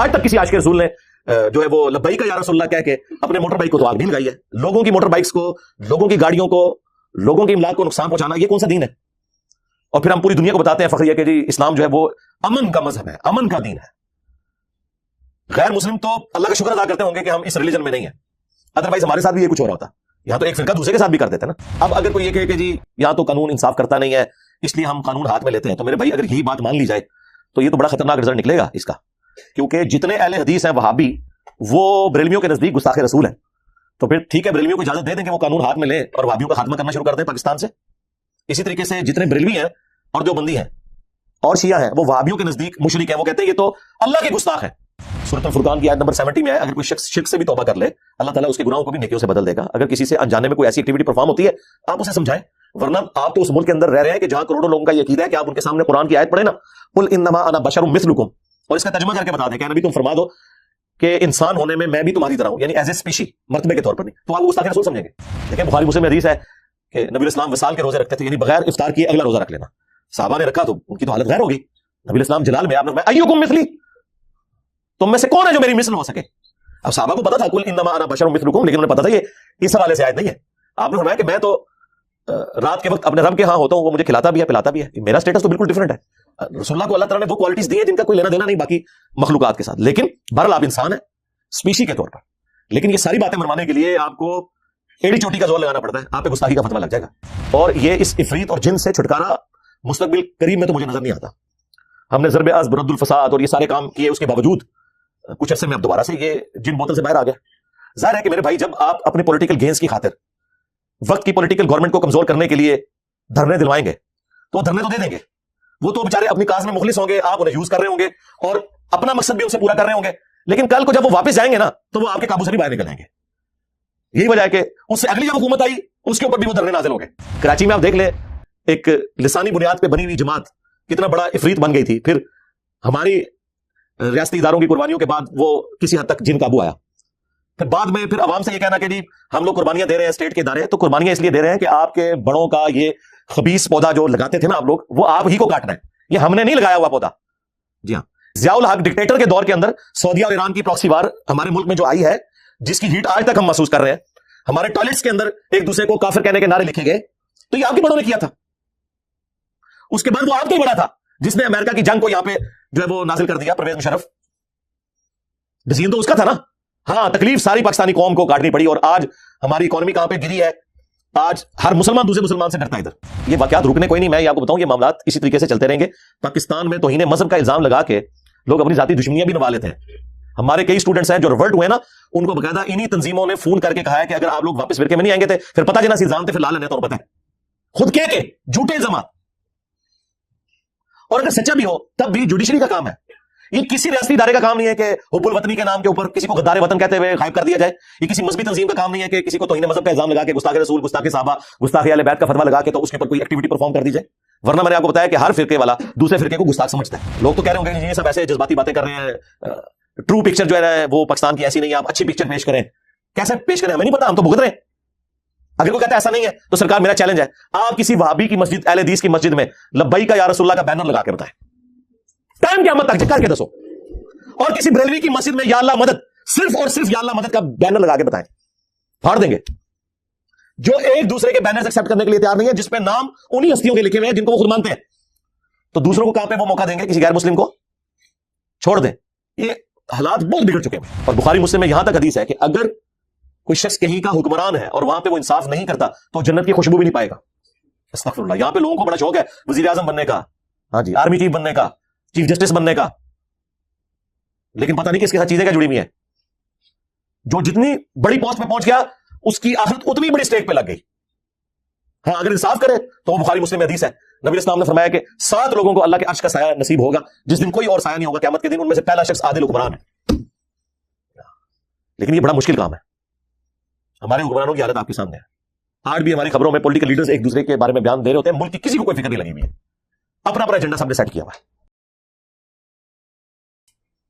آج تک کسی عاشق رسول نے جو ہے وہ لبیک یا رسول اللہ کہہ کے اپنے موٹر بائک کو تو آگ نہیں لگائی ہے. لوگوں کی موٹر بائکس کو، لوگوں کی گاڑیوں کو، لوگوں کی املاک کو نقصان پہنچانا، یہ کون سا دین ہے؟ اور پھر ہم پوری دنیا کو بتاتے ہیں فخریہ کہ جی اسلام جو ہے وہ امن کا مذہب ہے، امن کا دین ہے. غیر مسلم تو اللہ کا شکر ادا کرتے ہوں گے کہ ہم اس ریلیجن میں نہیں ہیں، ادروائز ہمارے ساتھ بھی یہ کچھ ہو رہا ہوتا. یہاں تو ایک فرقہ دوسرے کے ساتھ بھی کر دیتے ہیں نا. اب اگر کوئی یہ کہے کہ جی یہاں تو قانون انصاف کرتا نہیں ہے اس لیے ہم قانون ہاتھ میں لیتے ہیں، تو میرے بھائی اگر یہی بات مان لی جائے تو یہ تو بڑا خطرناک رزلٹ نکلے گا اس کا. کیونکہ جتنے اہل حدیث ہیں وہابی، وہ بریلویوں کے نزدیک گستاخ رسول ہیں. تو پھر ٹھیک ہے، بریلویوں کو اجازت دے دیں کہ وہ قانون ہاتھ میں لیں اور وہابیوں کا خاتمہ کرنا شروع کر دیں پاکستان سے. اسی طریقے سے جتنے بریلوی ہیں اور جو بندی ہیں اور شیعہ ہیں، وہ وہابیوں کے نزدیک مشرک ہیں، وہ کہتے ہیں یہ تو اللہ کے گستاخ ہیں. سورۃ الفرقان کی آیت نمبر 70 میں ہے، اگر کوئی شخص شرک سے بھی توبہ کر لے اللہ تعالیٰ اس کے گناہوں کو بھی نیکیوں سے بدل دے گا. اگر کسی سے انجانے میں کوئی ایسی ایکٹیویٹی پرفارم ہوتی ہے آپ اسے سمجھائیں، ورنہ آپ تو اس ملک کے اندر رہ رہے ہیں کہ جہاں کروڑوں لوگوں کا یہ عقیدہ ہے کہ آپ ان کے سامنے قرآن کی آیت پڑھیں نا، قل انما انا بشر مثلکم، اور اس کا ترجمہ کر کے بتا دیں کہ نبی تم فرما دو کہ انسان ہونے میں بھی تمہاری طرح ہوں، یعنی ایز اے اسپیشی، مرتبے کے طور پر نہیں، تو آپ گستاخ رسول سمجھیں گے. دیکھیں بخاری مسلم میں حدیث ہے کہ نبی الاسلام وصال کے روزے رکھتے تھے، یعنی بغیر افطار کیے اگلا روزہ رکھ لینا. صحابہ نے رکھا تو ان کی تو حالت غیر ہو گئی. نبی الاسلام جلال میں آپ نے فرمایا ایکم مثلی، تم میں سے کون ہے جو میری مثل ہو سکے؟ اب صحابہ کو پتا تھا قل انما انا بشر مثلکم، لیکن انہیں پتا تھا یہ اس حوالے سے آیت نہیں ہے. آپ نے فرمایا کہ میں تو رات کے وقت اپنے رب کے ہاں ہوتا ہوں، وہ مجھے کھلاتا بھی ہے پلاتا بھی ہے. میرا سٹیٹس تو بالکل ڈیفرنٹ ہے. رسول اللہ کو اللہ تعالیٰ نے وہ کوالٹیز دی ہیں جن کا کوئی لینا دینا نہیں باقی مخلوقات کے ساتھ. لیکن بہرحال آپ انسان ہیں اسپیشی کے طور پر. لیکن یہ ساری باتیں منوانے کے لیے آپ کو ایڑی چوٹی کا زور لگانا پڑتا ہے. آپ پہ گستاخی کا فتویٰ لگ جائے گا. اور یہ اس عفریت اور جن سے چھٹکارا مستقبل قریب میں تو مجھے نظر نہیں آتا. ہم نے ضرب عزب، رد الفساد اور یہ سارے کام کیے، اس کے باوجود کچھ عرصے میں اب دوبارہ سے یہ جن بوتل سے باہر آ گیا. ظاہر ہے کہ میرے بھائی جب آپ اپنے پولیٹیکل گینز کی خاطر وقت کی پولیٹیکل گورنمنٹ کو کمزور کرنے کے لیے دھرنے دلوائیں گے تو دھرنے تو دے دیں گے. وہ تو بیچارے اپنی کاز میں مخلص ہوں گے، آپ انہیں یوز کر رہے ہوں گے اور اپنا مقصد بھی ان سے پورا کر رہے ہوں گے. لیکن کل کو جب وہ واپس جائیں گے نا تو وہ آپ کے قابو سے بھی باہر نکل جائیں گے. یہی وجہ ہے کہ اس سے اگلی جب حکومت آئی اس کے اوپر بھی وہ دھرنے نازل ہو گئے. کراچی میں آپ دیکھ لیں ایک لسانی بنیاد پہ بنی ہوئی جماعت کتنا بڑا افریت بن گئی تھی. پھر ہماری ریاستی اداروں کی قربانیوں کے بعد وہ کسی حد تک جن قابو آیا. پھر بعد میں پھر عوام سے یہ کہنا کہ جی ہم لوگ قربانیاں دے رہے ہیں اسٹیٹ کے ادارے، تو قربانیاں اس لیے دے رہے ہیں کہ آپ کے بڑوں کا یہ خبیث پودا جو لگاتے تھے نا آپ لوگ، وہ آپ ہی کو کاٹنا ہے، یہ ہم نے نہیں لگایا ہوا پودا. جی ہاں، ضیاء الحق ڈکٹیٹر کے دور کے اندر سعودیہ اور ایران کی پراکسی وار ہمارے ملک میں جو آئی ہے، جس کی ہیٹ آج تک ہم محسوس کر رہے ہیں، ہمارے ٹوائلٹس کے اندر ایک دوسرے کو کافر کہنے کے نعرے لکھے گئے، تو یہ آپ کے بڑوں نے کیا تھا. اس کے بعد وہ آپ کے بڑا تھا جس نے امریکہ کی جنگ کو یہاں پہ جو ہے وہ نازل کر دیا، پرویز مشرف. ڈسیزن تو اس کا تھا نا. ہاں تکلیف ساری پاکستانی قوم کو کاٹنی پڑی، اور آج ہماری اکانومی کہاں پہ گری ہے. آج ہر مسلمان دوسرے مسلمان سے ڈرتا ہے ادھر. یہ واقعات رکنے کوئی نہیں. میں یہ آپ کو بتاؤں یہ معاملات اسی طریقے سے چلتے رہیں گے. پاکستان میں توہین مذہب کا الزام لگا کے لوگ اپنی ذاتی دشمنیاں بھی نبھا لیتے ہیں. ہمارے کئی اسٹوڈنٹس ہیں جو ریولٹ ہوئے نا، ان کو باقاعدہ انہی تنظیموں نے فون کر کے کہا ہے کہ اگر آپ لوگ واپس فرقے میں نہیں آئیں گے تھے پھر پتہ جنا سی الزام تھے، پھر لا لینے تو پتہ ہے خود کے جھوٹے الزامات. اور اگر سچا بھی ہو تب بھی جوڈیشری کا کام ہے. یہ کسی ریاستی ادارے کا کام نہیں ہے کہ حب الوطنی کے نام کے اوپر کسی کو غدار وطن کہتے ہوئے غائب کر دیا جائے. یہ کسی مذہبی تنظیم کا کام نہیں ہے کہ کسی کو توہین مذہب کا الزام لگا کے گستاخ رسول، گستاخ صحابہ، گستاخ اہل بیت کا فتویٰ لگا کے تو اس کے اوپر کوئی ایکٹیویٹی پرفارم کر دی جائے. ورنہ میں نے آپ کو بتایا کہ ہر فرقے والا دوسرے فرقے کو گستاخ سمجھتا ہے. لوگ تو کہہ رہے ہوں گے یہ سب ایسے جذباتی باتیں کر رہے ہیں، ٹرو پکچر جو ہے وہ پاکستان کی ایسی نہیں ہے، آپ اچھی پکچر پیش کریں. کیسے پیش کریں ہمیں نہیں پتا، ہم تو بھگت رہے ہیں. اگر کوئی کہتا ہے ایسا نہیں ہے تو سرکار میرا چیلنج ہے، آپ کسی وہابی کی مسجد، اہل حدیث کی مسجد میں لبیک یا رسول اللہ کا بینر لگا کے بتائیں، ٹائم قیامت تک کر کے دسو. اور کسی بریلوی کی مسجد میں یا اللہ مدد، صرف اور صرف یا اللہ مدد کا بینر لگا کے بتائیں، پھاڑ دیں گے. جو ایک دوسرے کے بینرز ایکسپٹ کرنے کے لیے تیار نہیں ہے، جس پہ نام انہی ہستیوں کے لکھے ہوئے ہیں جن کو وہ خود مانتے ہیں، تو دوسروں کو کہاں پہ وہ موقع دیں گے کسی غیر مسلم کو؟ چھوڑ دیں. یہ حالات بہت بگڑ چکے ہیں. اور بخاری مسلم میں یہاں تک حدیث ہے کہ اگر کوئی شخص کہیں کا حکمران ہے اور وہاں پہ وہ انصاف نہیں کرتا تو جنت کی خوشبو بھی نہیں پائے گا. استغفر اللہ. یہاں پہ لوگوں کو بڑا شوق ہے وزیر اعظم بننے کا، ہاں جی، آرمی چیف بننے کا، چیف جسٹس بننے کا، لیکن پتہ نہیں کس کے ساتھ چیزیں کیا جڑی ہوئی ہیں. جو جتنی بڑی پوسٹ پہ پہنچ گیا اس کی آخرت اتنی بڑی اسٹیک پہ لگ گئی. ہاں اگر انصاف کرے تو وہ بخاری مسلم میں حدیث ہے. نبی اسلام نے فرمایا کہ 7 لوگوں کو اللہ کے عرش کا سایہ نصیب ہوگا جس دن کوئی اور سایہ نہیں ہوگا قیامت کے دن. ان میں سے پہلا شخص عادل حکمران ہے. لیکن یہ بڑا مشکل کام ہے. ہمارے حکمرانوں کی حالت آپ کے سامنے ہے. آج بھی ہماری خبروں میں پولیٹیکل لیڈرز ایک دوسرے کے بارے میں بیان دے رہے ہوتے ہیں، ملک کی کسی کو کوئی فکر نہیں لگی ہوئی ہے، اپنا اپنا ایجنڈا سب نے سیٹ کیا ہوا ہے.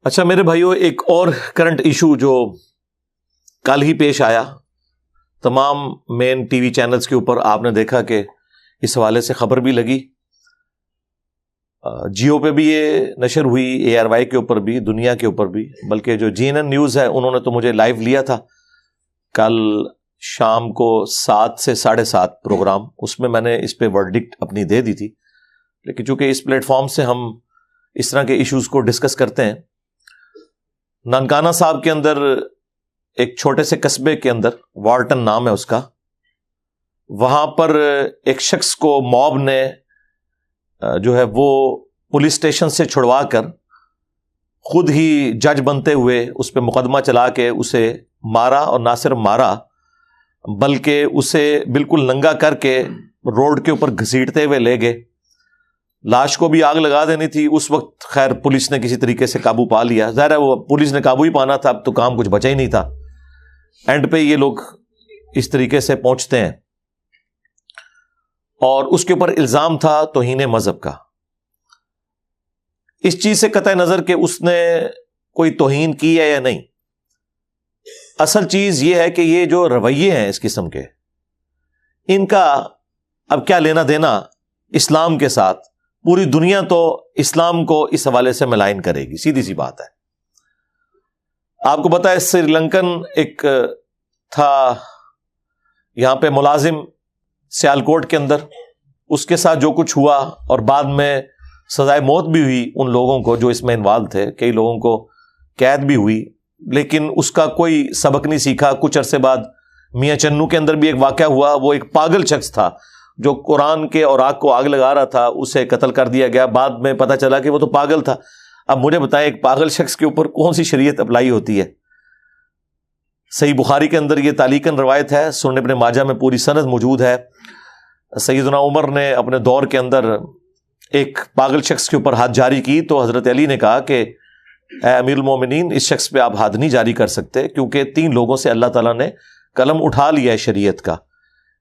اچھا میرے بھائیو، ایک اور کرنٹ ایشو جو کل ہی پیش آیا، تمام مین ٹی وی چینلز کے اوپر آپ نے دیکھا کہ اس حوالے سے خبر بھی لگی. جیو پہ بھی یہ نشر ہوئی, ARY کے اوپر بھی, دنیا کے اوپر بھی, بلکہ جو GNN نیوز ہے انہوں نے تو مجھے لائیو لیا تھا کل شام کو 7 سے 7:30 پروگرام, اس میں نے اس پہ ورڈکٹ اپنی دے دی تھی. لیکن چونکہ اس پلیٹ فارم سے ہم اس طرح کے ایشوز کو ڈسکس کرتے ہیں, نانکانہ صاحب کے اندر ایک چھوٹے سے قصبے کے اندر, وارٹن نام ہے اس کا, وہاں پر ایک شخص کو موب نے جو ہے وہ پولیس اسٹیشن سے چھڑوا کر خود ہی جج بنتے ہوئے اس پہ مقدمہ چلا کے اسے مارا, اور نہ صرف مارا بلکہ اسے بالکل ننگا کر کے روڈ کے اوپر گھسیٹتے ہوئے لے گئے. لاش کو بھی آگ لگا دینی تھی اس وقت, خیر پولیس نے کسی طریقے سے قابو پا لیا. ظاہر ہے وہ پولیس نے قابو ہی پانا تھا, اب تو کام کچھ بچا ہی نہیں تھا. اینڈ پہ یہ لوگ اس طریقے سے پہنچتے ہیں, اور اس کے اوپر الزام تھا توہین مذہب کا. اس چیز سے قطع نظر کہ اس نے کوئی توہین کی ہے یا نہیں, اصل چیز یہ ہے کہ یہ جو رویے ہیں اس قسم کے, ان کا اب کیا لینا دینا اسلام کے ساتھ. پوری دنیا تو اسلام کو اس حوالے سے ملائن کرے گی, سیدھی سی بات ہے. آپ کو پتا ہے سری لنکن ایک تھا یہاں پہ ملازم سیالکوٹ کے اندر, اس کے ساتھ جو کچھ ہوا اور بعد میں سزائے موت بھی ہوئی ان لوگوں کو جو اس میں انوالو تھے, کئی لوگوں کو قید بھی ہوئی, لیکن اس کا کوئی سبق نہیں سیکھا. کچھ عرصے بعد میاں چنو کے اندر بھی ایک واقعہ ہوا, وہ ایک پاگل شخص تھا جو قرآن کے اوراق کو آگ لگا رہا تھا, اسے قتل کر دیا گیا. بعد میں پتہ چلا کہ وہ تو پاگل تھا. اب مجھے بتائیں ایک پاگل شخص کے اوپر کون سی شریعت اپلائی ہوتی ہے؟ صحیح بخاری کے اندر یہ تعلیقاً روایت ہے, سنن ابن ماجہ میں پوری سند موجود ہے. سیدنا عمر نے اپنے دور کے اندر ایک پاگل شخص کے اوپر حد جاری کی تو حضرت علی نے کہا کہ اے امیر المومنین, اس شخص پہ آپ حد نہیں جاری کر سکتے, کیونکہ 3 لوگوں سے اللہ تعالیٰ نے قلم اٹھا لیا ہے شریعت کا.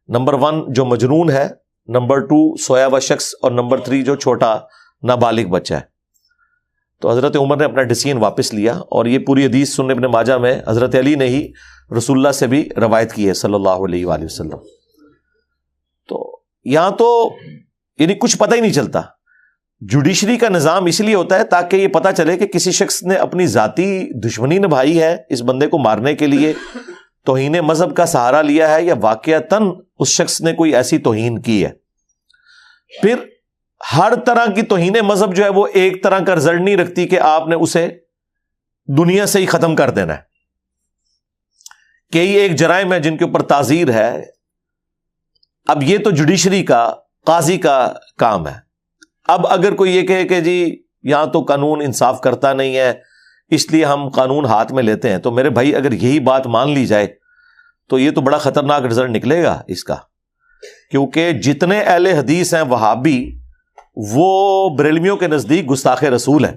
نمبر 1 جو مجنون ہے, نمبر 2 سویا ہوا شخص, اور نمبر 3 جو چھوٹا نابالغ بچہ ہے. تو حضرت عمر نے اپنا ڈیسیژن واپس لیا, اور یہ پوری حدیث سنن ابن ماجہ میں حضرت علی نے ہی رسول اللہ سے بھی روایت کی ہے صلی اللہ علیہ وآلہ وسلم. تو یہاں تو یعنی کچھ پتہ ہی نہیں چلتا. جوڈیشری کا نظام اس لیے ہوتا ہے تاکہ یہ پتہ چلے کہ کسی شخص نے اپنی ذاتی دشمنی نبھائی ہے اس بندے کو مارنے کے لیے, توہین مذہب کا سہارا لیا ہے, یا واقعتاً اس شخص نے کوئی ایسی توہین کی ہے. پھر ہر طرح کی توہین مذہب جو ہے وہ ایک طرح کا رزلٹ نہیں رکھتی کہ آپ نے اسے دنیا سے ہی ختم کر دینا ہے. کئی ایک جرائم ہے جن کے اوپر تعزیر ہے. اب یہ تو جوڈیشری کا, قاضی کا کام ہے. اب اگر کوئی یہ کہے کہ جی یہاں تو قانون انصاف کرتا نہیں ہے اس لیے ہم قانون ہاتھ میں لیتے ہیں, تو میرے بھائی اگر یہی بات مان لی جائے تو یہ تو بڑا خطرناک رزلٹ نکلے گا اس کا. کیونکہ جتنے اہل حدیث ہیں وہابی, وہ بریلویوں کے نزدیک گستاخ رسول ہیں.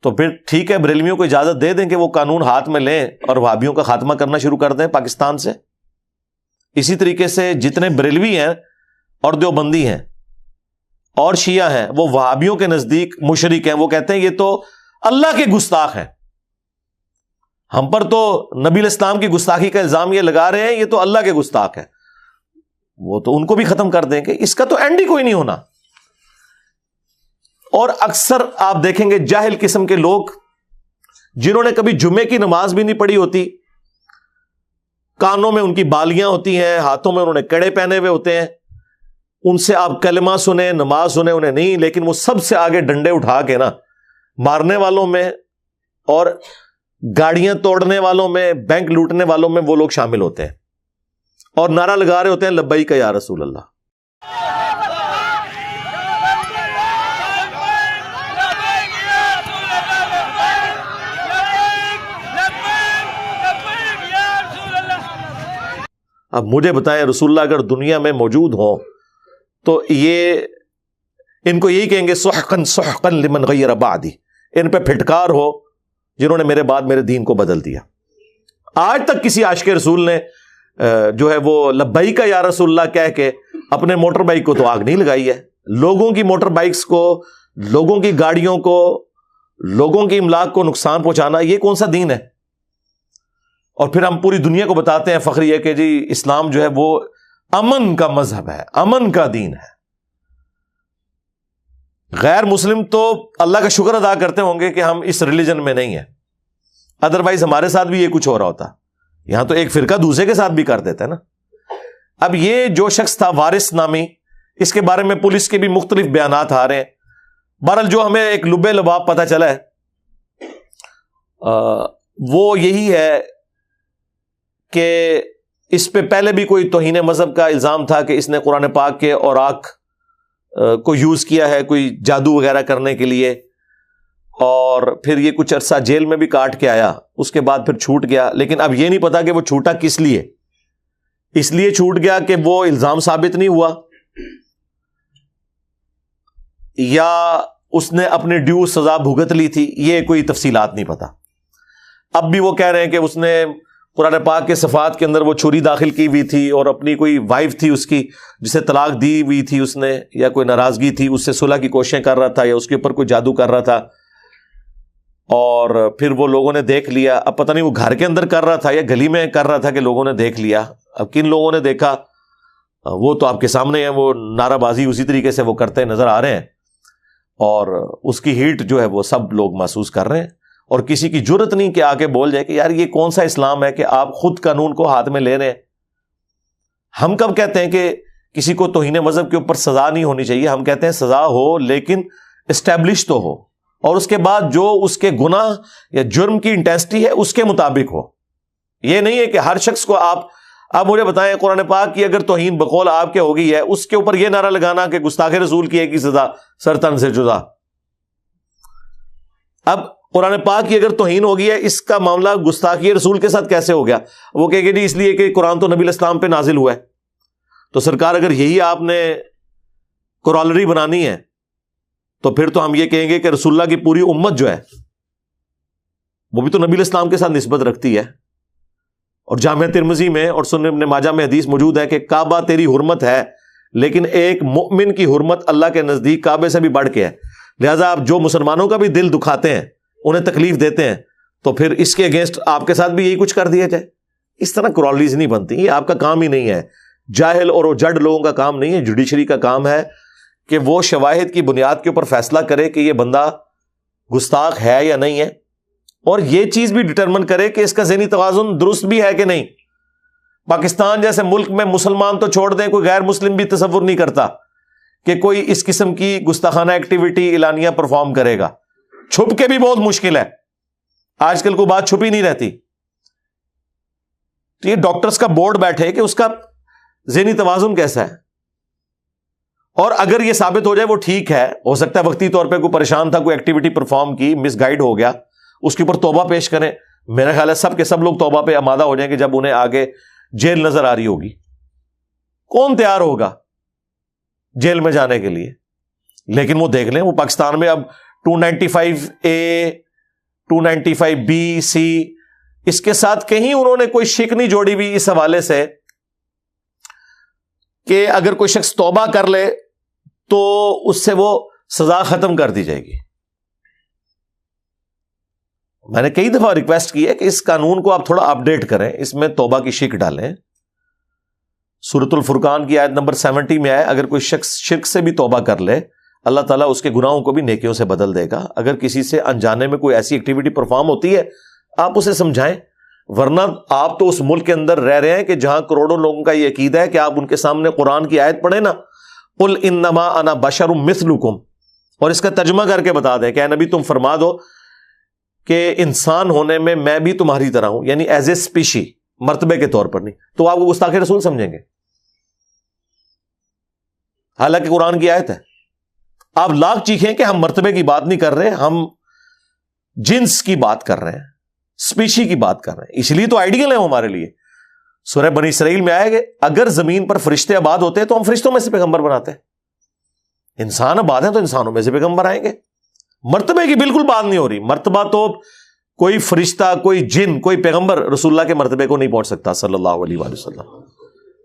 تو پھر ٹھیک ہے, بریلویوں کو اجازت دے دیں کہ وہ قانون ہاتھ میں لیں اور وہابیوں کا خاتمہ کرنا شروع کر دیں پاکستان سے. اسی طریقے سے جتنے بریلوی ہیں اور دیوبندی ہیں اور شیعہ ہیں, وہ وہابیوں کے نزدیک مشرک ہیں. وہ کہتے ہیں یہ تو اللہ کے گستاخ ہیں, ہم پر تو نبی الاسلام کی گستاخی کا الزام یہ لگا رہے ہیں, یہ تو اللہ کے گستاخ ہیں. وہ تو ان کو بھی ختم کر دیں گے, اس کا تو اینڈ ہی کوئی نہیں ہونا. اور اکثر آپ دیکھیں گے جاہل قسم کے لوگ جنہوں نے کبھی جمعے کی نماز بھی نہیں پڑھی ہوتی, کانوں میں ان کی بالیاں ہوتی ہیں, ہاتھوں میں انہوں نے کڑے پہنے ہوئے ہوتے ہیں, ان سے آپ کلمہ سنیں, نماز سنیں, انہیں نہیں, لیکن وہ سب سے آگے ڈنڈے اٹھا کے نا مارنے والوں میں اور گاڑیاں توڑنے والوں میں, بینک لوٹنے والوں میں وہ لوگ شامل ہوتے ہیں, اور نعرہ لگا رہے ہوتے ہیں لبیک یا رسول اللہ. اب مجھے بتائیں رسول اللہ اگر دنیا میں موجود ہوں تو یہ ان کو یہی کہیں گے سحقن سحقن لمن غیر بعدی, ان پہ پھٹکار ہو جنہوں نے میرے بعد میرے دین کو بدل دیا. آج تک کسی عاشق رسول نے جو ہے وہ لبیک یا رسول اللہ کہہ کے اپنے موٹر بائک کو تو آگ نہیں لگائی ہے. لوگوں کی موٹر بائکس کو, لوگوں کی گاڑیوں کو, لوگوں کی املاک کو نقصان پہنچانا, یہ کون سا دین ہے؟ اور پھر ہم پوری دنیا کو بتاتے ہیں فخر یہ کہ جی اسلام جو ہے وہ امن کا مذہب ہے, امن کا دین ہے. غیر مسلم تو اللہ کا شکر ادا کرتے ہوں گے کہ ہم اس ریلیجن میں نہیں ہیں، ادروائز ہمارے ساتھ بھی یہ کچھ ہو رہا ہوتا. یہاں تو ایک فرقہ دوسرے کے ساتھ بھی کر دیتا ہے نا. اب یہ جو شخص تھا وارث نامی، اس کے بارے میں پولیس کے بھی مختلف بیانات آ رہے ہیں. بہرحال جو ہمیں ایک لبے لباب پتہ چلا ہے وہ یہی ہے کہ اس پہ پہلے بھی کوئی توہین مذہب کا الزام تھا کہ اس نے قرآن پاک کے اوراق کو یوز کیا ہے کوئی جادو وغیرہ کرنے کے لیے، اور پھر یہ کچھ عرصہ جیل میں بھی کاٹ کے آیا، اس کے بعد پھر چھوٹ گیا. لیکن اب یہ نہیں پتا کہ وہ چھوٹا کس لیے. اس لیے چھوٹ گیا کہ وہ الزام ثابت نہیں ہوا، یا اس نے اپنے ڈیو سزا بھگت لی تھی، یہ کوئی تفصیلات نہیں پتا. اب بھی وہ کہہ رہے ہیں کہ اس نے قرآن پاک کے صفحات کے اندر وہ چھری داخل کی ہوئی تھی، اور اپنی کوئی وائف تھی اس کی جسے طلاق دی ہوئی تھی اس نے، یا کوئی ناراضگی تھی، اس سے صلح کی کوششیں کر رہا تھا، یا اس کے اوپر کوئی جادو کر رہا تھا، اور پھر وہ لوگوں نے دیکھ لیا. اب پتہ نہیں وہ گھر کے اندر کر رہا تھا یا گلی میں کر رہا تھا کہ لوگوں نے دیکھ لیا. اب کن لوگوں نے دیکھا وہ تو آپ کے سامنے ہیں، وہ نعرہ بازی اسی طریقے سے وہ کرتے نظر آ رہے ہیں، اور اس کی ہیٹ جو ہے وہ سب لوگ محسوس کر رہے ہیں. اور کسی کی جرت نہیں کہ آ کے بول جائے کہ یار یہ کون سا اسلام ہے کہ آپ خود قانون کو ہاتھ میں لے رہے ہیں. ہم کب کہتے ہیں کہ کسی کو توہین مذہب کے اوپر سزا نہیں ہونی چاہیے؟ ہم کہتے ہیں سزا ہو لیکن اسٹیبلش تو ہو، اور اس کے بعد جو اس کے گناہ یا جرم کی انٹینسٹی ہے اس کے مطابق ہو. یہ نہیں ہے کہ ہر شخص کو آپ مجھے بتائیں قرآن پاک کی اگر توہین بقول آپ کے ہو گئی ہے، اس کے اوپر یہ نعرہ لگانا کہ گستاخ رسول کی ایک ہی سزا سرطن سے جدا. اب قرآن پاک کی اگر توہین ہو گئی ہے، اس کا معاملہ گستاخی رسول کے ساتھ کیسے ہو گیا؟ وہ کہے گے جی اس لیے کہ قرآن تو نبی الاسلام پہ نازل ہوا ہے. تو سرکار اگر یہی آپ نے کورالری بنانی ہے تو پھر تو ہم یہ کہیں گے کہ رسول اللہ کی پوری امت جو ہے وہ بھی تو نبی الاسلام کے ساتھ نسبت رکھتی ہے. اور جامع ترمذی میں اور سنن ابن ماجہ میں حدیث موجود ہے کہ کعبہ تیری حرمت ہے، لیکن ایک مؤمن کی حرمت اللہ کے نزدیک کعبے سے بھی بڑھ کے ہے. لہٰذا آپ جو مسلمانوں کا بھی دل دکھاتے ہیں، انہیں تکلیف دیتے ہیں، تو پھر اس کے اگینسٹ آپ کے ساتھ بھی یہی کچھ کر دیا جائے. اس طرح کرالیز نہیں بنتی، یہ آپ کا کام ہی نہیں ہے. جاہل اور جڈ لوگوں کا کام نہیں ہے، جوڈیشری کا کام ہے کہ وہ شواہد کی بنیاد کے اوپر فیصلہ کرے کہ یہ بندہ گستاخ ہے یا نہیں ہے، اور یہ چیز بھی ڈٹرمن کرے کہ اس کا ذہنی توازن درست بھی ہے کہ نہیں. پاکستان جیسے ملک میں مسلمان تو چھوڑ دیں، کوئی غیر مسلم بھی تصور نہیں کرتا کہ کوئی اس قسم کی گستاخانہ ایکٹیویٹی اعلانیہ پرفارم کرے گا. چھپ کے بھی بہت مشکل ہے، آج کل کوئی بات چھپی نہیں رہتی. تو یہ ڈاکٹرز کا بورڈ بیٹھے کہ اس کا ذہنی توازن کیسا ہے، اور اگر یہ ثابت ہو جائے وہ ٹھیک ہے، ہو سکتا ہے وقتی طور پہ کوئی پریشان تھا، کوئی ایکٹیویٹی پرفارم کی، مس گائیڈ ہو گیا، اس کے اوپر توبہ پیش کریں. میرا خیال ہے سب کے سب لوگ توبہ پہ آمادہ ہو جائیں کہ جب انہیں آگے جیل نظر آ رہی ہوگی. کون تیار ہوگا جیل میں جانے کے لیے؟ لیکن وہ دیکھ لیں، وہ پاکستان میں اب 295A 295B C اس کے ساتھ کہیں انہوں نے کوئی شک نہیں جوڑی ہوئی اس حوالے سے کہ اگر کوئی شخص توبہ کر لے تو اس سے وہ سزا ختم کر دی جائے گی. میں نے کئی دفعہ ریکویسٹ کی ہے کہ اس قانون کو آپ تھوڑا اپڈیٹ کریں، اس میں توبہ کی شک ڈالیں. سورۃ الفرقان کی آیت نمبر 70 میں آئے اگر کوئی شخص شرک سے بھی توبہ کر لے اللہ تعالیٰ اس کے گناہوں کو بھی نیکیوں سے بدل دے گا. اگر کسی سے انجانے میں کوئی ایسی ایکٹیویٹی پرفارم ہوتی ہے آپ اسے سمجھائیں، ورنہ آپ تو اس ملک کے اندر رہ رہے ہیں کہ جہاں کروڑوں لوگوں کا یہ عقیدہ ہے کہ آپ ان کے سامنے قرآن کی آیت پڑھیں نا، قل انما انا بشر مثلکم، اور اس کا ترجمہ کر کے بتا دیں کہ اے نبی تم فرما دو کہ انسان ہونے میں میں بھی تمہاری طرح ہوں، یعنی ایز اے اسپیشی، مرتبے کے طور پر نہیں. تو آپ کو گستاخ رسول سمجھیں گے، حالانکہ قرآن کی آیت ہے. آپ لاکھ چیخیں کہ ہم مرتبے کی بات نہیں کر رہے، ہم جنس کی بات کر رہے ہیں، اسپیشی کی بات کر رہے ہیں. اس لیے تو آئیڈیل ہے ہمارے لیے. سورہ بنی اسرائیل میں آئے کہ اگر زمین پر فرشتے آباد ہوتے تو ہم فرشتوں میں سے پیغمبر بناتے. انسان آباد ہیں تو انسانوں میں سے پیغمبر آئیں گے. مرتبے کی بالکل بات نہیں ہو رہی. مرتبہ تو کوئی فرشتہ، کوئی جن، کوئی پیغمبر رسول اللہ کے مرتبے کو نہیں پہنچ سکتا صلی اللہ علیہ وآلہ وسلم.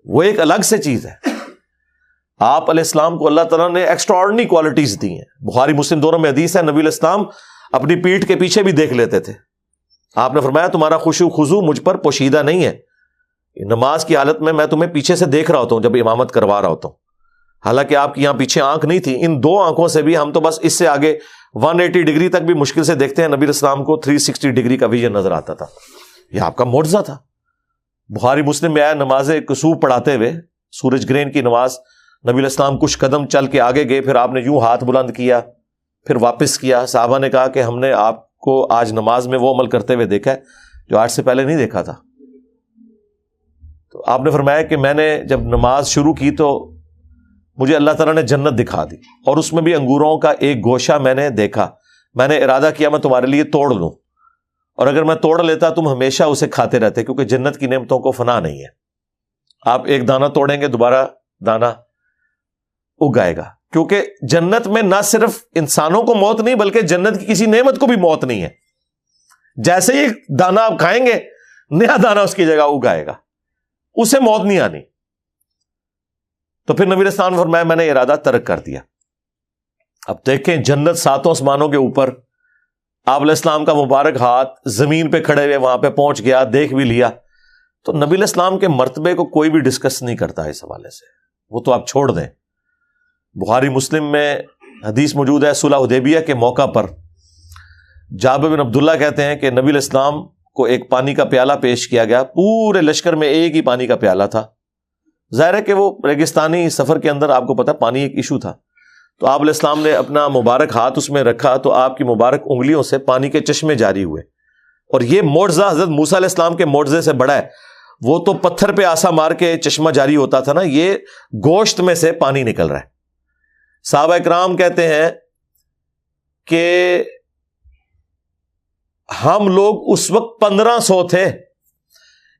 وہ ایک الگ سے چیز ہے. آپ علیہ السلام کو اللہ تعالیٰ نے ایکسٹرا آرڈنری کوالٹیز دی ہیں. بخاری مسلم دونوں میں حدیث ہے، نبی علیہ السلام اپنی پیٹھ کے پیچھے بھی دیکھ لیتے تھے. آپ نے فرمایا تمہارا خشوع خضوع مجھ پر پوشیدہ نہیں ہے، نماز کی حالت میں میں تمہیں پیچھے سے دیکھ رہا ہوتا ہوں جب امامت کروا رہا ہوتا ہوں. حالانکہ آپ کی یہاں پیچھے آنکھ نہیں تھی، ان 2 آنکھوں سے بھی ہم تو بس اس سے آگے 180 ڈگری تک بھی مشکل سے دیکھتے ہیں، نبی علیہ السلام کو 360 ڈگری کا ویژن نظر آتا تھا. یہ آپ کا معجزہ تھا. بخاری مسلم میں آیا نماز کسوف پڑھاتے ہوئے، سورج گرہن کی نماز، نبی علیہ السلام کچھ قدم چل کے آگے گئے، پھر آپ نے یوں ہاتھ بلند کیا، پھر واپس کیا. صحابہ نے کہا کہ ہم نے آپ کو آج نماز میں وہ عمل کرتے ہوئے دیکھا ہے جو آج سے پہلے نہیں دیکھا تھا. تو آپ نے فرمایا کہ میں نے جب نماز شروع کی تو مجھے اللہ تعالیٰ نے جنت دکھا دی، اور اس میں بھی انگوروں کا ایک گوشہ میں نے دیکھا. میں نے ارادہ کیا میں تمہارے لیے توڑ لوں، اور اگر میں توڑ لیتا تم ہمیشہ اسے کھاتے رہتے، کیونکہ جنت کی نعمتوں کو فنا نہیں ہے. آپ ایک دانہ توڑیں گے دوبارہ دانہ اگ آئے گا، کیونکہ جنت میں نہ صرف انسانوں کو موت نہیں بلکہ جنت کی کسی نعمت کو بھی موت نہیں ہے. جیسے ہی دانہ آپ کھائیں گے نیا دانہ اس کی جگہ اگ آئے گا، اسے موت نہیں آنی. تو پھر نبی علیہ السلام نے فرمایا میں نے ارادہ ترک کر دیا. اب دیکھیں جنت 7 آسمانوں کے اوپر، آپ علیہ السلام کا مبارک ہاتھ زمین پہ کھڑے ہوئے وہاں پہ پہنچ گیا، دیکھ بھی لیا. تو نبی علیہ السلام کے مرتبے کو کوئی بھی ڈسکس نہیں کرتا اس حوالے سے، وہ تو آپ چھوڑ دیں. بخاری مسلم میں حدیث موجود ہے، صلح حدیبیہ کے موقع پر جابر بن عبداللہ کہتے ہیں کہ نبی علیہ السلام کو ایک پانی کا پیالہ پیش کیا گیا، پورے لشکر میں ایک ہی پانی کا پیالہ تھا. ظاہر ہے کہ وہ ریگستانی سفر کے اندر آپ کو پتا پانی ایک ایشو تھا. تو آپ علیہ السلام نے اپنا مبارک ہاتھ اس میں رکھا تو آپ کی مبارک انگلیوں سے پانی کے چشمے جاری ہوئے. اور یہ معجزہ حضرت موسیٰ علیہ السلام کے معجزے سے بڑا ہے. وہ تو پتھر پہ آسا مار کے چشمہ جاری ہوتا تھا نا، یہ گوشت میں سے پانی نکل رہا ہے. صحابہ اکرام کہتے ہیں کہ ہم لوگ اس وقت 1500 تھے،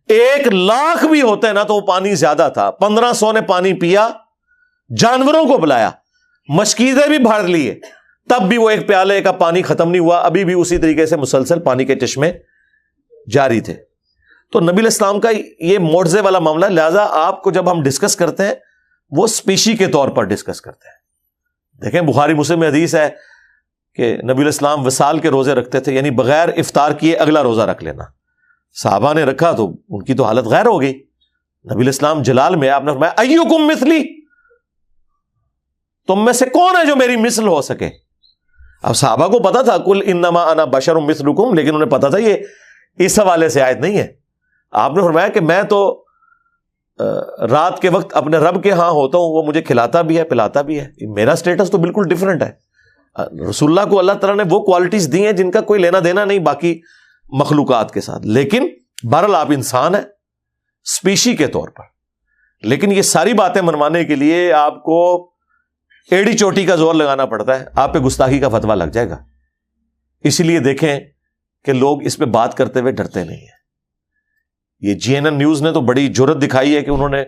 1,00,000 بھی ہوتے نا تو وہ پانی زیادہ تھا. 1500 نے پانی پیا، جانوروں کو بلایا، مشکیزیں بھی بھر لیے، تب بھی وہ ایک پیالے کا پانی ختم نہیں ہوا. ابھی بھی اسی طریقے سے مسلسل پانی کے چشمے جاری تھے. تو نبی علیہ السلام کا یہ معجزے والا معاملہ، لہذا آپ کو جب ہم ڈسکس کرتے ہیں وہ اسپیشی کے طور پر ڈسکس کرتے ہیں. دیکھیں بخاری مسلم میں حدیث ہے کہ نبی علیہ السلام وصال کے روزے رکھتے تھے، یعنی بغیر افطار کیے اگلا روزہ رکھ لینا. صحابہ نے رکھا تو ان کی تو حالت غیر ہو گئی. نبی علیہ السلام جلال میں آپ نے فرمایا ایکم مثلی، تم میں سے کون ہے جو میری مثل ہو سکے. اب صحابہ کو پتا تھا قل انما انا بشر مثلکم، لیکن انہیں پتا تھا یہ اس حوالے سے آیت نہیں ہے. آپ نے فرمایا کہ میں تو رات کے وقت اپنے رب کے ہاں ہوتا ہوں، وہ مجھے کھلاتا بھی ہے پلاتا بھی ہے. میرا سٹیٹس تو بالکل ڈیفرنٹ ہے. رسول اللہ کو اللہ تعالیٰ نے وہ کوالٹیز دی ہیں جن کا کوئی لینا دینا نہیں باقی مخلوقات کے ساتھ. لیکن بہرحال آپ انسان ہیں اسپیشی کے طور پر. لیکن یہ ساری باتیں منوانے کے لیے آپ کو ایڑی چوٹی کا زور لگانا پڑتا ہے. آپ پہ گستاخی کا فتویٰ لگ جائے گا. اسی لیے دیکھیں کہ لوگ اس پہ بات کرتے ہوئے ڈرتے نہیں ہیں. یہ CNN نیوز نے تو بڑی جرت دکھائی ہے کہ انہوں نے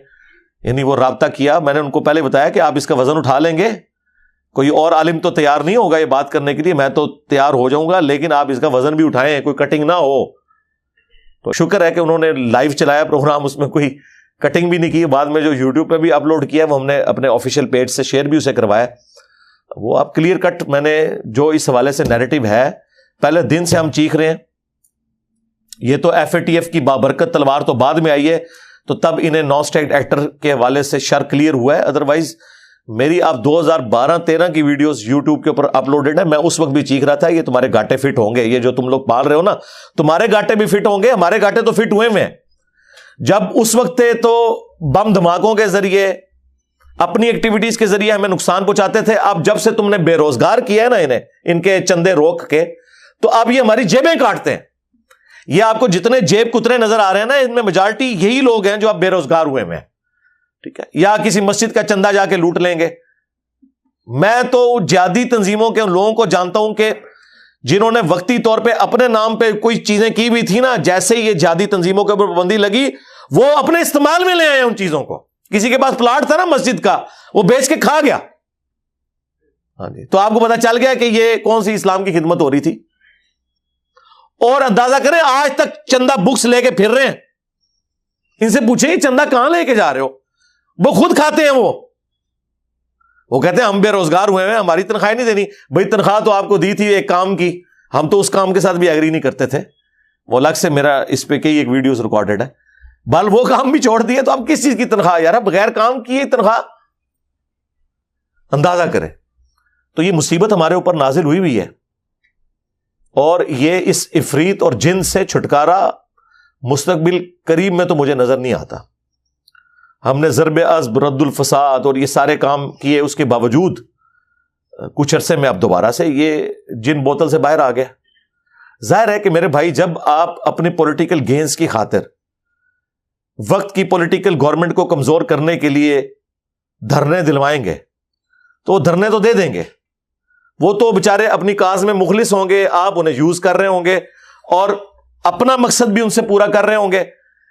یعنی وہ رابطہ کیا. میں نے ان کو پہلے بتایا کہ آپ اس کا وزن اٹھا لیں گے، کوئی اور عالم تو تیار نہیں ہوگا یہ بات کرنے کے لیے، میں تو تیار ہو جاؤں گا، لیکن آپ اس کا وزن بھی اٹھائیں، کوئی کٹنگ نہ ہو. تو شکر ہے کہ انہوں نے لائیو چلایا پروگرام، اس میں کوئی کٹنگ بھی نہیں کی. بعد میں جو یوٹیوب پہ بھی اپلوڈ کیا وہ ہم نے اپنے آفیشیل پیج سے شیئر بھی اسے کروایا. وہ آپ کلیئر کٹ میں نے جو اس حوالے سے نیریٹو ہے پہلے دن سے ہم چیخ رہے ہیں. یہ تو FATF کی بابرکت تلوار تو بعد میں آئی ہے، تو تب انہیں نان اسٹیٹ ایکٹر کے حوالے سے شر کلیئر ہوا ہے. ادروائز میری آپ 2012-13 کی ویڈیوز یوٹیوب کے اوپر اپلوڈڈ ہے. میں اس وقت بھی چیخ رہا تھا یہ تمہارے گاٹے فٹ ہوں گے، یہ جو تم لوگ پال رہے ہو نا تمہارے گاٹے بھی فٹ ہوں گے. ہمارے گاٹے تو فٹ ہوئے ہیں. جب اس وقت تھے تو بم دھماکوں کے ذریعے اپنی ایکٹیویٹیز کے ذریعے ہمیں نقصان پہنچاتے تھے. اب جب سے تم نے بے روزگار کیا ہے نا انہیں، ان کے چندے روک کے، تو اب یہ ہماری جیبیں کاٹتے ہیں. یہ آپ کو جتنے جیب کترے نظر آ رہے ہیں نا ان میں میجارٹی یہی لوگ ہیں جو اب بے روزگار ہوئے ہیں. ٹھیک ہے، یا کسی مسجد کا چندہ جا کے لوٹ لیں گے. میں تو جہادی تنظیموں کے لوگوں کو جانتا ہوں کہ جنہوں نے وقتی طور پہ اپنے نام پہ کوئی چیزیں کی بھی تھی نا، جیسے ہی یہ جہادی تنظیموں کے اوپر پابندی لگی وہ اپنے استعمال میں لے آئے ان چیزوں کو. کسی کے پاس پلاٹ تھا نا مسجد کا، وہ بیچ کے کھا گیا. ہاں جی، تو آپ کو پتا چل گیا کہ یہ کون سی اسلام کی خدمت ہو رہی تھی. اور اندازہ کریں آج تک چندہ بکس لے کے پھر رہے ہیں. ان سے پوچھیں یہ چندہ کہاں لے کے جا رہے ہو؟ وہ خود کھاتے ہیں. وہ کہتے ہیں ہم بے روزگار ہوئے ہیں، ہماری تنخواہ نہیں دینی. بھائی تنخواہ تو آپ کو دی تھی ایک کام کی، ہم تو اس کام کے ساتھ بھی ایگری نہیں کرتے تھے. وہ الگ سے میرا اس پہ کئی ایک ویڈیوز ریکارڈڈ ہے. بل وہ کام بھی چھوڑ دیے تو اب کس چیز کی تنخواہ یار؟ بغیر کام کیے تنخواہ. اندازہ کریں. تو یہ مصیبت ہمارے اوپر نازل ہوئی ہے, اور یہ اس عفریت اور جن سے چھٹکارا مستقبل قریب میں تو مجھے نظر نہیں آتا. ہم نے ضرب عصب, رد الفساد اور یہ سارے کام کیے, اس کے باوجود کچھ عرصے میں اب دوبارہ سے یہ جن بوتل سے باہر آ گیا. ظاہر ہے کہ میرے بھائی, جب آپ اپنے پولیٹیکل گینز کی خاطر وقت کی پولیٹیکل گورنمنٹ کو کمزور کرنے کے لیے دھرنے دلوائیں گے تو وہ دھرنے تو دے دیں گے, وہ تو بےچارے اپنی کاز میں مخلص ہوں گے, آپ انہیں یوز کر رہے ہوں گے اور اپنا مقصد بھی ان سے پورا کر رہے ہوں گے,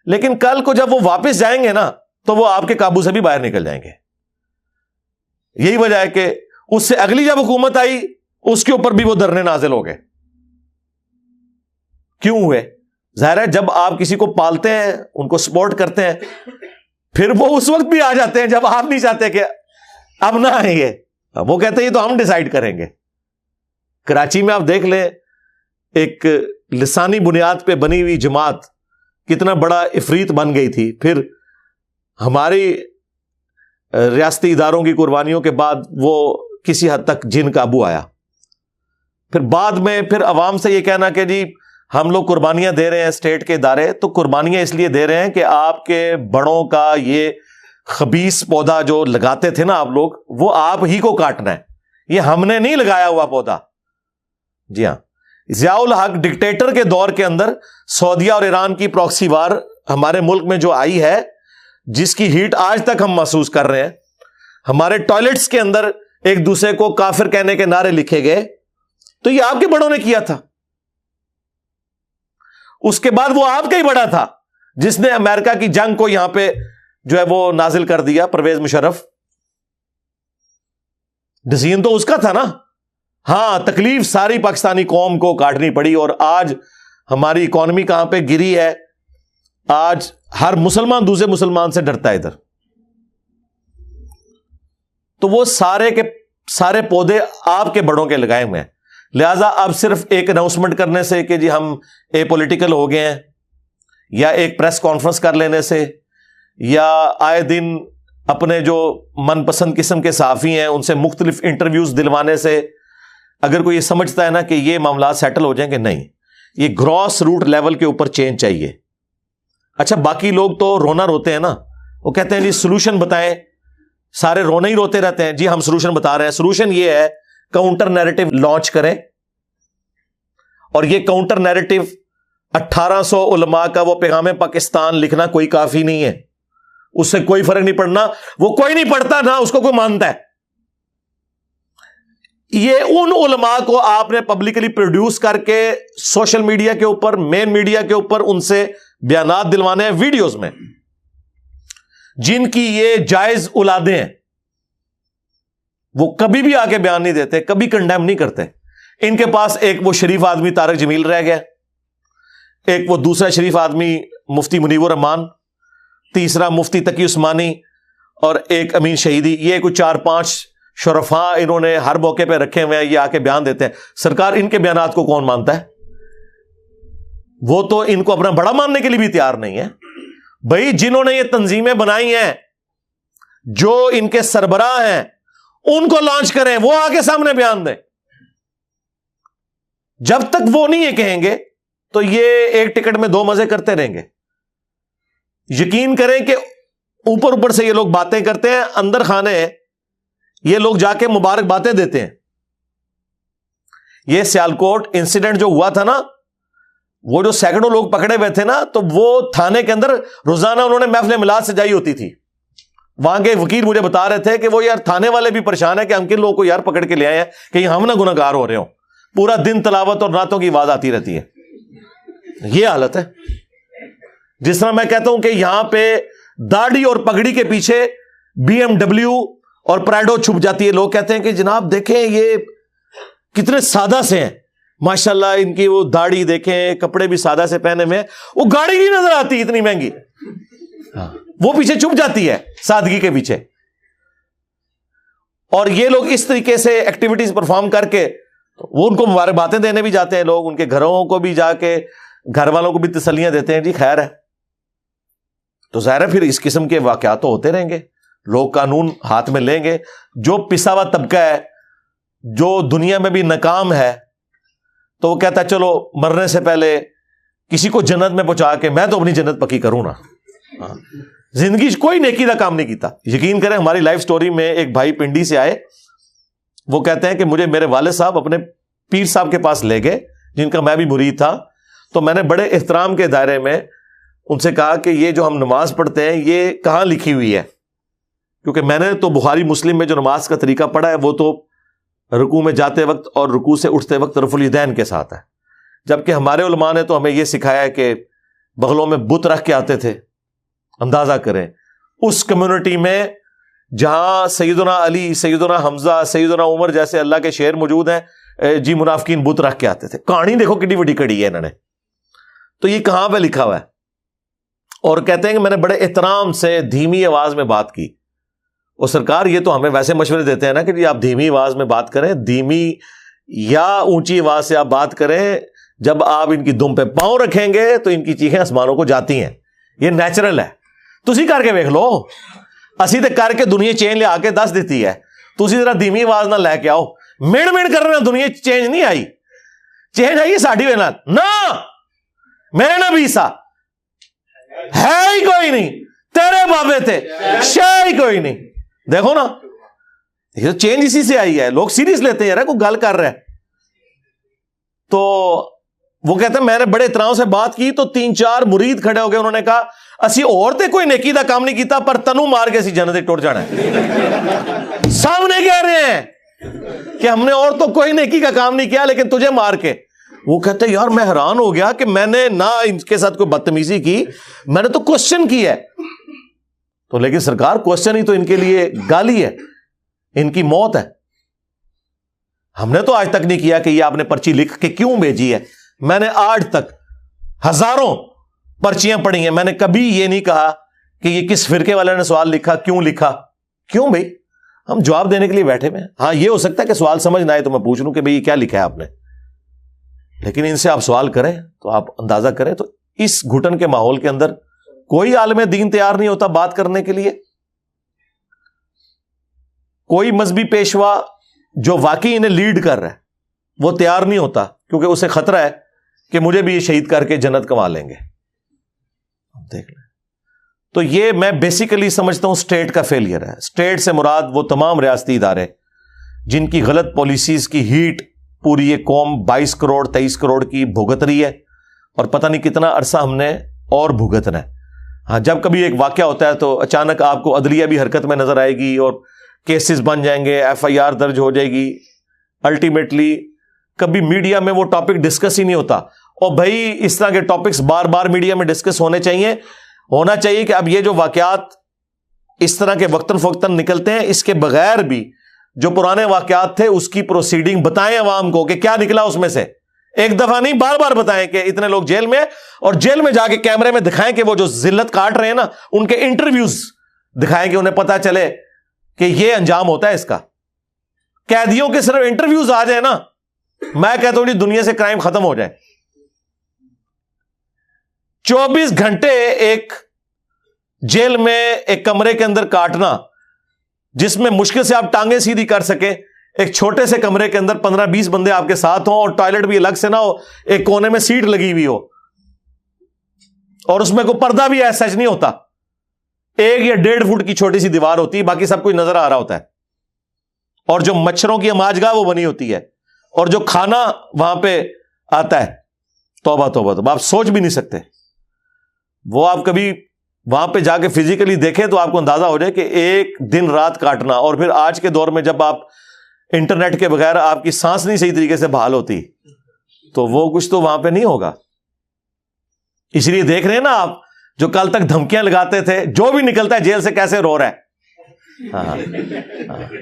لیکن کل کو جب وہ واپس جائیں گے نا تو وہ آپ کے قابو سے بھی باہر نکل جائیں گے. یہی وجہ ہے کہ اس سے اگلی جب حکومت آئی اس کے اوپر بھی وہ دھرنے نازل ہو گئے. کیوں ہوئے؟ ظاہر ہے جب آپ کسی کو پالتے ہیں, ان کو سپورٹ کرتے ہیں, پھر وہ اس وقت بھی آ جاتے ہیں جب آپ نہیں چاہتے کہ اب نہ آئیں گے. وہ کہتے ہیں یہ تو ہم ڈیسائیڈ کریں گے. کراچی میں آپ دیکھ لیں, ایک لسانی بنیاد پہ بنی ہوئی جماعت کتنا بڑا عفریت بن گئی تھی, پھر ہماری ریاستی اداروں کی قربانیوں کے بعد وہ کسی حد تک جن قابو آیا. پھر بعد میں پھر عوام سے یہ کہنا کہ جی ہم لوگ قربانیاں دے رہے ہیں اسٹیٹ کے ادارے, تو قربانیاں اس لیے دے رہے ہیں کہ آپ کے بڑوں کا یہ خبیث پودا جو لگاتے تھے نا آپ لوگ, وہ آپ ہی کو کاٹنا ہے, یہ ہم نے نہیں لگایا ہوا پودا. جی ہاں, ضیاء الحق ڈکٹیٹر کے دور کے اندر سعودیہ اور ایران کی پراکسی وار ہمارے ملک میں جو آئی ہے, جس کی ہیٹ آج تک ہم محسوس کر رہے ہیں, ہمارے ٹوائلٹس کے اندر ایک دوسرے کو کافر کہنے کے نعرے لکھے گئے, تو یہ آپ کے بڑوں نے کیا تھا. اس کے بعد وہ آپ کا ہی بڑا تھا جس نے امریکہ کی جنگ کو یہاں پہ جو ہے وہ نازل کر دیا, پرویز مشرف. ڈسیزن تو اس کا تھا نا. ہاں, تکلیف ساری پاکستانی قوم کو کاٹنی پڑی, اور آج ہماری اکانومی کہاں پہ گری ہے. آج ہر مسلمان دوسرے مسلمان سے ڈرتا ہے ادھر. تو وہ سارے کے سارے پودے آپ کے بڑوں کے لگائے ہوئے ہیں. لہذا اب صرف ایک اناؤنسمنٹ کرنے سے کہ جی ہم اے پولیٹیکل ہو گئے ہیں, یا ایک پریس کانفرنس کر لینے سے, یا آئے دن اپنے جو من پسند قسم کے صحافی ہیں ان سے مختلف انٹرویوز دلوانے سے اگر کوئی یہ سمجھتا ہے نا کہ یہ معاملات سیٹل ہو جائیں گے, نہیں, یہ گراس روٹ لیول کے اوپر چینج چاہیے. اچھا, باقی لوگ تو رونا روتے ہیں نا, وہ کہتے ہیں جی سولوشن بتائیں, سارے رونے ہی روتے رہتے ہیں. جی ہم سولوشن بتا رہے ہیں. سولوشن یہ ہے کاؤنٹر نیریٹو لانچ کریں, اور یہ کاؤنٹر نیریٹو 1800 علماء کا وہ پیغام پاکستان لکھنا کوئی کافی نہیں ہے, اس سے کوئی فرق نہیں پڑنا. وہ کوئی نہیں پڑھتا نہ اس کو کوئی مانتا ہے. یہ ان علماء کو آپ نے پبلکلی پروڈیوس کر کے سوشل میڈیا کے اوپر, مین میڈیا کے اوپر ان سے بیانات دلوانے ہیں ویڈیوز میں, جن کی یہ جائز اولادیں ہیں. وہ کبھی بھی آ کے بیان نہیں دیتے, کبھی کنڈیم نہیں کرتے. ان کے پاس ایک وہ شریف آدمی طارق جمیل رہ گیا, ایک وہ دوسرا شریف آدمی مفتی منیب الرحمان, تیسرا مفتی تقی عثمانی, اور ایک امین شہیدی. یہ کچھ 4-5 شرفاء انہوں نے ہر موقع پہ رکھے ہوئے ہیں, یہ آ کے بیان دیتے ہیں. سرکار ان کے بیانات کو کون مانتا ہے؟ وہ تو ان کو اپنا بڑا ماننے کے لیے بھی تیار نہیں ہے. بھائی جنہوں نے یہ تنظیمیں بنائی ہیں, جو ان کے سربراہ ہیں, ان کو لانچ کریں, وہ آگے سامنے بیان دیں. جب تک وہ نہیں یہ کہیں گے تو یہ ایک ٹکٹ میں 2 مزے کرتے رہیں گے. یقین کریں کہ اوپر اوپر سے یہ لوگ باتیں کرتے ہیں, اندر خانے یہ لوگ جا کے مبارک باتیں دیتے ہیں. یہ سیالکوٹ انسیڈنٹ جو ہوا تھا نا, وہ جو سینکڑوں لوگ پکڑے ہوئے تھے نا, تو وہ تھانے کے اندر روزانہ انہوں نے محفل میلاد سجائی ہوتی تھی. وہاں کے وکیل مجھے بتا رہے تھے کہ وہ یار تھانے والے بھی پریشان ہیں کہ ہم کن لوگوں کو یار پکڑ کے لے آئے ہیں کہ ہم نہ گناہگار ہو رہے ہوں. پورا دن تلاوت اور نعتوں کی آواز آتی رہتی ہے. یہ حالت ہے. جس طرح میں کہتا ہوں کہ یہاں پہ داڑھی اور پگڑی کے پیچھے BMW اور پرائڈو چھپ جاتی ہے. لوگ کہتے ہیں کہ جناب دیکھیں یہ کتنے سادہ سے ہیں, ماشاءاللہ ان کی وہ داڑھی دیکھیں, کپڑے بھی سادہ سے پہنے میں, وہ گاڑی نہیں نظر آتی اتنی مہنگی, وہ پیچھے چھپ جاتی ہے سادگی کے پیچھے. اور یہ لوگ اس طریقے سے ایکٹیویٹیز پرفارم کر کے وہ ان کو مبارک باتیں دینے بھی جاتے ہیں. لوگ ان کے گھروں کو بھی جا کے گھر والوں کو بھی تسلیاں دیتے ہیں, جی خیر ہے. تو ظاہر ہے پھر اس قسم کے واقعات تو ہوتے رہیں گے. لوگ قانون ہاتھ میں لیں گے. جو پسا ہوا طبقہ ہے, جو دنیا میں بھی ناکام ہے, تو وہ کہتا ہے چلو مرنے سے پہلے کسی کو جنت میں پہنچا کے میں تو اپنی جنت پکی کروں نا. زندگی کوئی نیکی کا کام نہیں کیتا. یقین کریں ہماری لائف سٹوری میں ایک بھائی پنڈی سے آئے, وہ کہتے ہیں کہ مجھے میرے والد صاحب اپنے پیر صاحب کے پاس لے گئے جن کا میں بھی مرید تھا. تو میں نے بڑے احترام کے دائرے میں ان سے کہا کہ یہ جو ہم نماز پڑھتے ہیں یہ کہاں لکھی ہوئی ہے, کیونکہ میں نے تو بخاری مسلم میں جو نماز کا طریقہ پڑھا ہے وہ تو رکوع میں جاتے وقت اور رکوع سے اٹھتے وقت رفع الیدین کے ساتھ ہے, جبکہ ہمارے علماء نے تو ہمیں یہ سکھایا ہے کہ بغلوں میں بت رکھ کے آتے تھے. اندازہ کریں اس کمیونٹی میں جہاں سیدنا علی, سیدنا حمزہ, سیدنا عمر جیسے اللہ کے شعر موجود ہیں, جی منافقین بت رکھ کے آتے تھے. کہانی دیکھو کتنی بڑی کڑی ہے انہوں نے. تو یہ کہاں پہ لکھا ہوا ہے؟ اور کہتے ہیں کہ میں نے بڑے احترام سے دھیمی آواز میں بات کی. اور سرکار یہ تو ہمیں ویسے مشورے دیتے ہیں نا کہ جی آپ دھیمی آواز میں بات کریں, دھیمی یا اونچی آواز سے آپ بات کریں, جب آپ ان کی دم پہ پاؤں رکھیں گے تو ان کی چیخیں آسمانوں کو جاتی ہیں. یہ نیچرل ہے. تسی کر کے ویکھ لو, اسی تے کر کے دنیا چینج لیا کے دس دیتی ہے. تسی ذرا دھیمی آواز نہ لے کے آؤ. مڑ مڑ کرنا دنیا چینج نہیں آئی, چینج آئی ساڈی وجہ نہ. میرے نبی سا ہے ہی کوئی نہیں, تیرے بابے تھے شے ہی کوئی نہیں. دیکھو نا یہ چینج اسی سے آئی ہے. لوگ سیریس لیتے ہیں یار کوئی گل کر رہا ہے. تو وہ کہتے ہیں میں نے بڑے احترام سے بات کی تو 3-4 مرید کھڑے ہو گئے. انہوں نے کہا اسی عورتیں کوئی نیکی دا کام نہیں کیتا پر تنو مار کے اسی جنت ٹوٹ جانا ہے. سامنے کہہ رہے ہیں کہ ہم نے عورتوں کوئی نیکی کا کام نہیں کیا لیکن تجھے مار کے. وہ کہتے ہیں یار میں حیران ہو گیا کہ میں نے نہ ان کے ساتھ کوئی بدتمیزی کی, میں نے تو کوشچن کی ہے. تو لیکن سرکار کوشچن ہی تو ان کے لیے گالی ہے, ان کی موت ہے. ہم نے تو آج تک نہیں کیا کہ یہ آپ نے پرچی لکھ کے کیوں بھیجی ہے. میں نے آج تک ہزاروں پرچیاں پڑھی ہیں, میں نے کبھی یہ نہیں کہا کہ یہ کس فرقے والے نے سوال لکھا, کیوں لکھا, کیوں بھائی ہم جواب دینے کے لیے بیٹھے ہوئے ہیں. ہاں یہ ہو سکتا ہے کہ سوال سمجھ نہ آئے تو میں پوچھ لوں کہ بھئی یہ کیا لکھا ہے آپ نے, لیکن ان سے آپ سوال کریں تو آپ اندازہ کریں. تو اس گھٹن کے ماحول کے اندر کوئی عالم دین تیار نہیں ہوتا بات کرنے کے لیے. کوئی مذہبی پیشوا جو واقعی انہیں لیڈ کر رہا ہے وہ تیار نہیں ہوتا, کیونکہ اسے خطرہ ہے کہ مجھے بھی یہ شہید کر کے جنت کما لیں گے. دیکھ لیں. تو یہ میں بیسیکلی سمجھتا ہوں اسٹیٹ کا فیلئر ہے. اسٹیٹ سے مراد وہ تمام ریاستی ادارے جن کی غلط پالیسیز کی ہیٹ پوری یہ قوم 22 کروڑ 23 کروڑ کی بھگت رہی ہے, اور پتہ نہیں کتنا عرصہ ہم نے اور بھگتنا ہے. ہاں جب کبھی ایک واقعہ ہوتا ہے تو اچانک آپ کو عدلیہ بھی حرکت میں نظر آئے گی اور کیسز بن جائیں گے, FIR درج ہو جائے گی. الٹیمیٹلی کبھی میڈیا میں وہ ٹاپک ڈسکس ہی نہیں ہوتا. اور بھائی اس طرح کے ٹاپکس بار بار میڈیا میں ڈسکس ہونے چاہیے. ہونا چاہیے کہ اب یہ جو واقعات اس طرح کے وقتاً فوقتاً نکلتے ہیں, اس کے بغیر بھی جو پرانے واقعات تھے اس کی پروسیڈنگ بتائیں عوام کو کہ کیا نکلا اس میں سے. ایک دفعہ نہیں بار بار بتائیں کہ اتنے لوگ جیل میں, اور جیل میں جا کے کیمرے میں دکھائیں کہ وہ جو ذلت کاٹ رہے ہیں نا ان کے انٹرویوز دکھائیں کہ انہیں پتا چلے کہ یہ انجام ہوتا ہے اس کا. قیدیوں کے صرف انٹرویوز آ جائے نا, میں کہتا ہوں دنیا سے کرائم ختم ہو جائے. 24 گھنٹے ایک جیل میں ایک کمرے کے اندر کاٹنا جس میں مشکل سے آپ ٹانگیں سیدھی کر سکے, ایک چھوٹے سے کمرے کے اندر 15-20 بندے آپ کے ساتھ ہوں اور ٹوائلٹ بھی الگ سے نہ ہو, ایک کونے میں سیٹ لگی ہوئی ہو اور اس میں کوئی پردہ بھی ایسا نہیں ہوتا, 1 یا 1.5 فٹ کی چھوٹی سی دیوار ہوتی ہے, باقی سب کچھ نظر آ رہا ہوتا ہے, اور جو مچھروں کی اماجگاہ وہ بنی ہوتی ہے, اور جو کھانا وہاں پہ آتا ہے, توبہ توبہ توبہ آپ سوچ بھی نہیں سکتے. وہ آپ کبھی وہاں پہ جا کے فزیکلی دیکھیں تو آپ کو اندازہ ہو جائے کہ ایک دن رات کاٹنا. اور پھر آج کے دور میں جب آپ انٹرنیٹ کے بغیر آپ کی سانس نہیں صحیح طریقے سے بحال ہوتی تو وہ کچھ تو وہاں پہ نہیں ہوگا. اس لیے دیکھ رہے ہیں نا آپ جو کل تک دھمکیاں لگاتے تھے, جو بھی نکلتا ہے جیل سے کیسے رو رہا ہے.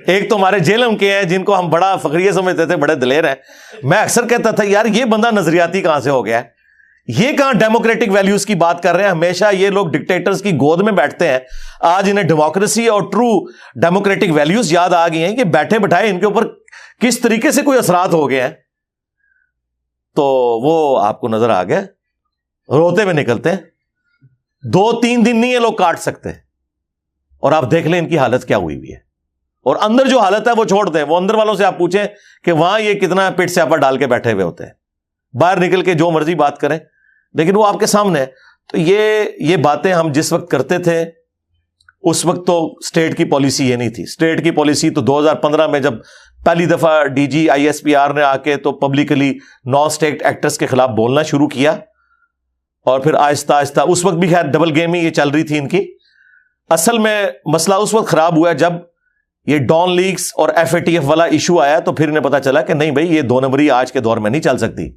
ایک تو ہمارے جیلم کے ہیں جن کو ہم بڑا فخریہ سمجھتے تھے, بڑے دلیر ہیں. میں اکثر کہتا تھا یار یہ بندہ نظریاتی کہاں سے ہو گیا ہے, یہ کہاں ڈیموکریٹک ویلیوز کی بات کر رہے ہیں. ہمیشہ یہ لوگ ڈکٹیٹرز کی گود میں بیٹھتے ہیں, آج انہیں ڈیموکریسی اور ٹرو ڈیموکریٹک ویلیوز یاد آ گئی ہیں کہ بیٹھے بٹھائے ان کے اوپر کس طریقے سے کوئی اثرات ہو گئے ہیں. تو وہ آپ کو نظر آ گیا, روتے ہوئے نکلتے ہیں. 2-3 دن نہیں یہ لوگ کاٹ سکتے. اور آپ دیکھ لیں ان کی حالت کیا ہوئی ہے. اور اندر جو حالت ہے وہ چھوڑ دیں, وہ اندر والوں سے آپ پوچھیں کہ وہاں یہ کتنا پیٹ سے آپا ڈال کے بیٹھے ہوئے ہوتے ہیں, باہر نکل کے جو مرضی بات کریں, لیکن وہ آپ کے سامنے ہے. تو یہ باتیں ہم جس وقت کرتے تھے اس وقت تو اسٹیٹ کی پالیسی یہ نہیں تھی. اسٹیٹ کی پالیسی تو 2015 میں جب پہلی دفعہ ڈی جی ISPR نے آ کے تو پبلکلی نان اسٹیٹ ایکٹرز کے خلاف بولنا شروع کیا, اور پھر آہستہ آہستہ اس وقت بھی خیر ڈبل گیم ہی یہ چل رہی تھی ان کی. اصل میں مسئلہ اس وقت خراب ہوا جب یہ ڈان لیگز اور FATF والا ایشو آیا, تو پھر انہیں پتا چلا کہ نہیں بھائی یہ دو نمبری آج کے دور میں نہیں چل سکتی.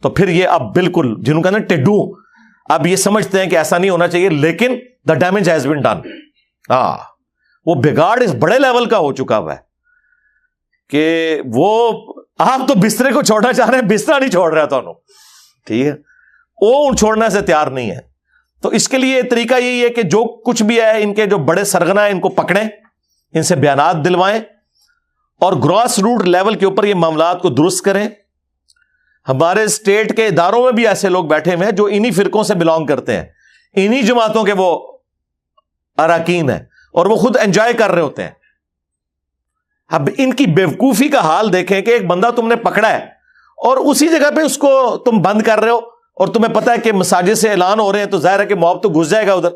تو پھر یہ اب بالکل جنہوں کا نا ٹڈو, اب یہ سمجھتے ہیں کہ ایسا نہیں ہونا چاہیے, لیکن the damage has been done. وہ بگاڑ اس بڑے لیول کا ہو چکا ہوا ہے کہ وہ آپ تو بسترے کو چھوڑنا چاہ رہے ہیں, بستر نہیں چھوڑ رہا تھا, ٹھیک ہے, وہ چھوڑنے سے تیار نہیں ہے. تو اس کے لیے طریقہ یہی ہے کہ جو کچھ بھی ہے ان کے جو بڑے سرغنہ ہیں ان کو پکڑیں, ان سے بیانات دلوائیں, اور گراس روٹ لیول کے اوپر یہ معاملات کو درست کریں. ہمارے اسٹیٹ کے اداروں میں بھی ایسے لوگ بیٹھے ہوئے ہیں جو انہی فرقوں سے بلانگ کرتے ہیں, انہی جماعتوں کے وہ اراکین ہیں, اور وہ خود انجوائے کر رہے ہوتے ہیں. اب ان کی بیوقوفی کا حال دیکھیں کہ ایک بندہ تم نے پکڑا ہے اور اسی جگہ پہ اس کو تم بند کر رہے ہو, اور تمہیں پتا ہے کہ مساجد سے اعلان ہو رہے ہیں, تو ظاہر ہے کہ موب تو گھس جائے گا ادھر.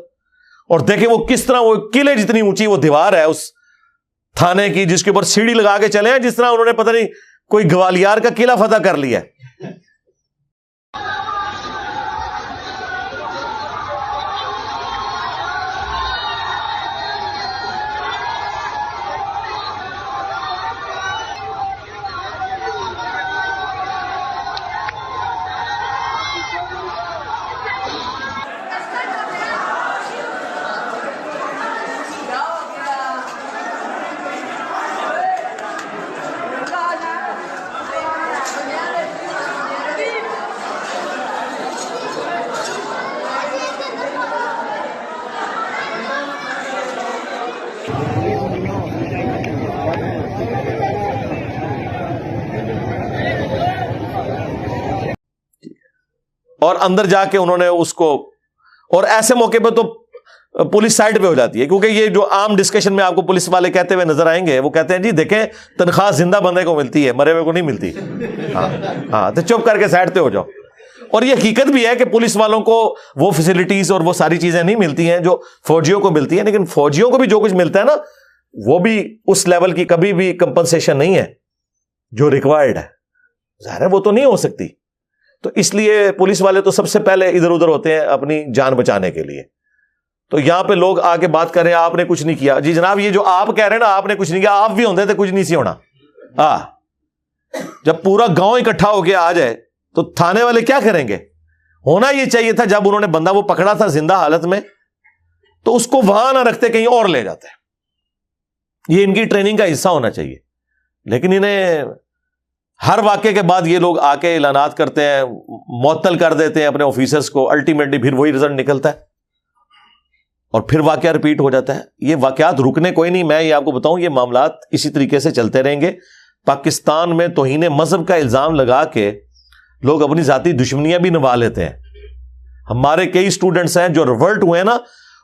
اور دیکھیں وہ کس طرح, وہ قلعے جتنی اونچی وہ دیوار ہے اس تھانے کی, جس کے اوپر سیڑھی لگا کے چلے ہیں, جس طرح انہوں نے پتہ نہیں کوئی گوالیار کا قلعہ فتح کر لیا ہے. اور اندر جا کے انہوں نے اس کو, اور ایسے موقع پہ تو پولیس سائڈ پہ ہو جاتی ہے, کیونکہ یہ جو عام ڈسکشن میں آپ کو پولیس والے کہتے ہوئے نظر آئیں گے, وہ کہتے ہیں جی دیکھیں تنخواہ زندہ بندے کو ملتی ہے, مرے ہوئے کو نہیں ملتی. ہاں تو چپ کر کے سائڈ پہ ہو جاؤ. اور یہ حقیقت بھی ہے کہ پولیس والوں کو وہ فیسلٹیز اور وہ ساری چیزیں نہیں ملتی ہیں جو فوجیوں کو ملتی ہیں, لیکن فوجیوں کو بھی جو کچھ ملتا ہے نا, وہ بھی اس لیول کی کبھی بھی کمپنسیشن نہیں ہے جو ریکوائرڈ ہے. ظاہر ہے وہ تو نہیں ہو سکتی. تو اس لیے پولیس والے تو سب سے پہلے ادھر ادھر ہوتے ہیں اپنی جان بچانے کے لیے. تو یہاں پہ لوگ آ کے بات کر رہے ہیں آپ نے کچھ نہیں کیا. جی جناب, یہ جو آپ کہہ رہے ہیں نا آپ نے کچھ نہیں کیا, آپ بھی ہوتے تھے کچھ نہیں سی ہونا. جب پورا گاؤں اکٹھا ہو کے آ جائے تو تھانے والے کیا کریں گے؟ ہونا یہ چاہیے تھا جب انہوں نے بندہ وہ پکڑا تھا زندہ حالت میں, تو اس کو وہاں نہ رکھتے, کہیں اور لے جاتے. یہ ان کی ٹریننگ کا حصہ ہونا چاہیے. لیکن انہیں ہر واقعے کے بعد یہ لوگ آ کے اعلانات کرتے ہیں, معطل کر دیتے ہیں اپنے آفیسرز کو, الٹیمیٹلی پھر وہی رزلٹ نکلتا ہے اور پھر واقعہ ریپیٹ ہو جاتا ہے. یہ واقعات رکنے کوئی نہیں. میں یہ آپ کو بتاؤں یہ معاملات اسی طریقے سے چلتے رہیں گے. پاکستان میں توہین مذہب کا الزام لگا کے لوگ اپنی ذاتی دشمنیاں بھی نبھا لیتے ہیں. ہمارے کئی اسٹوڈنٹس ہیں جو ریورٹ ہوئے نا,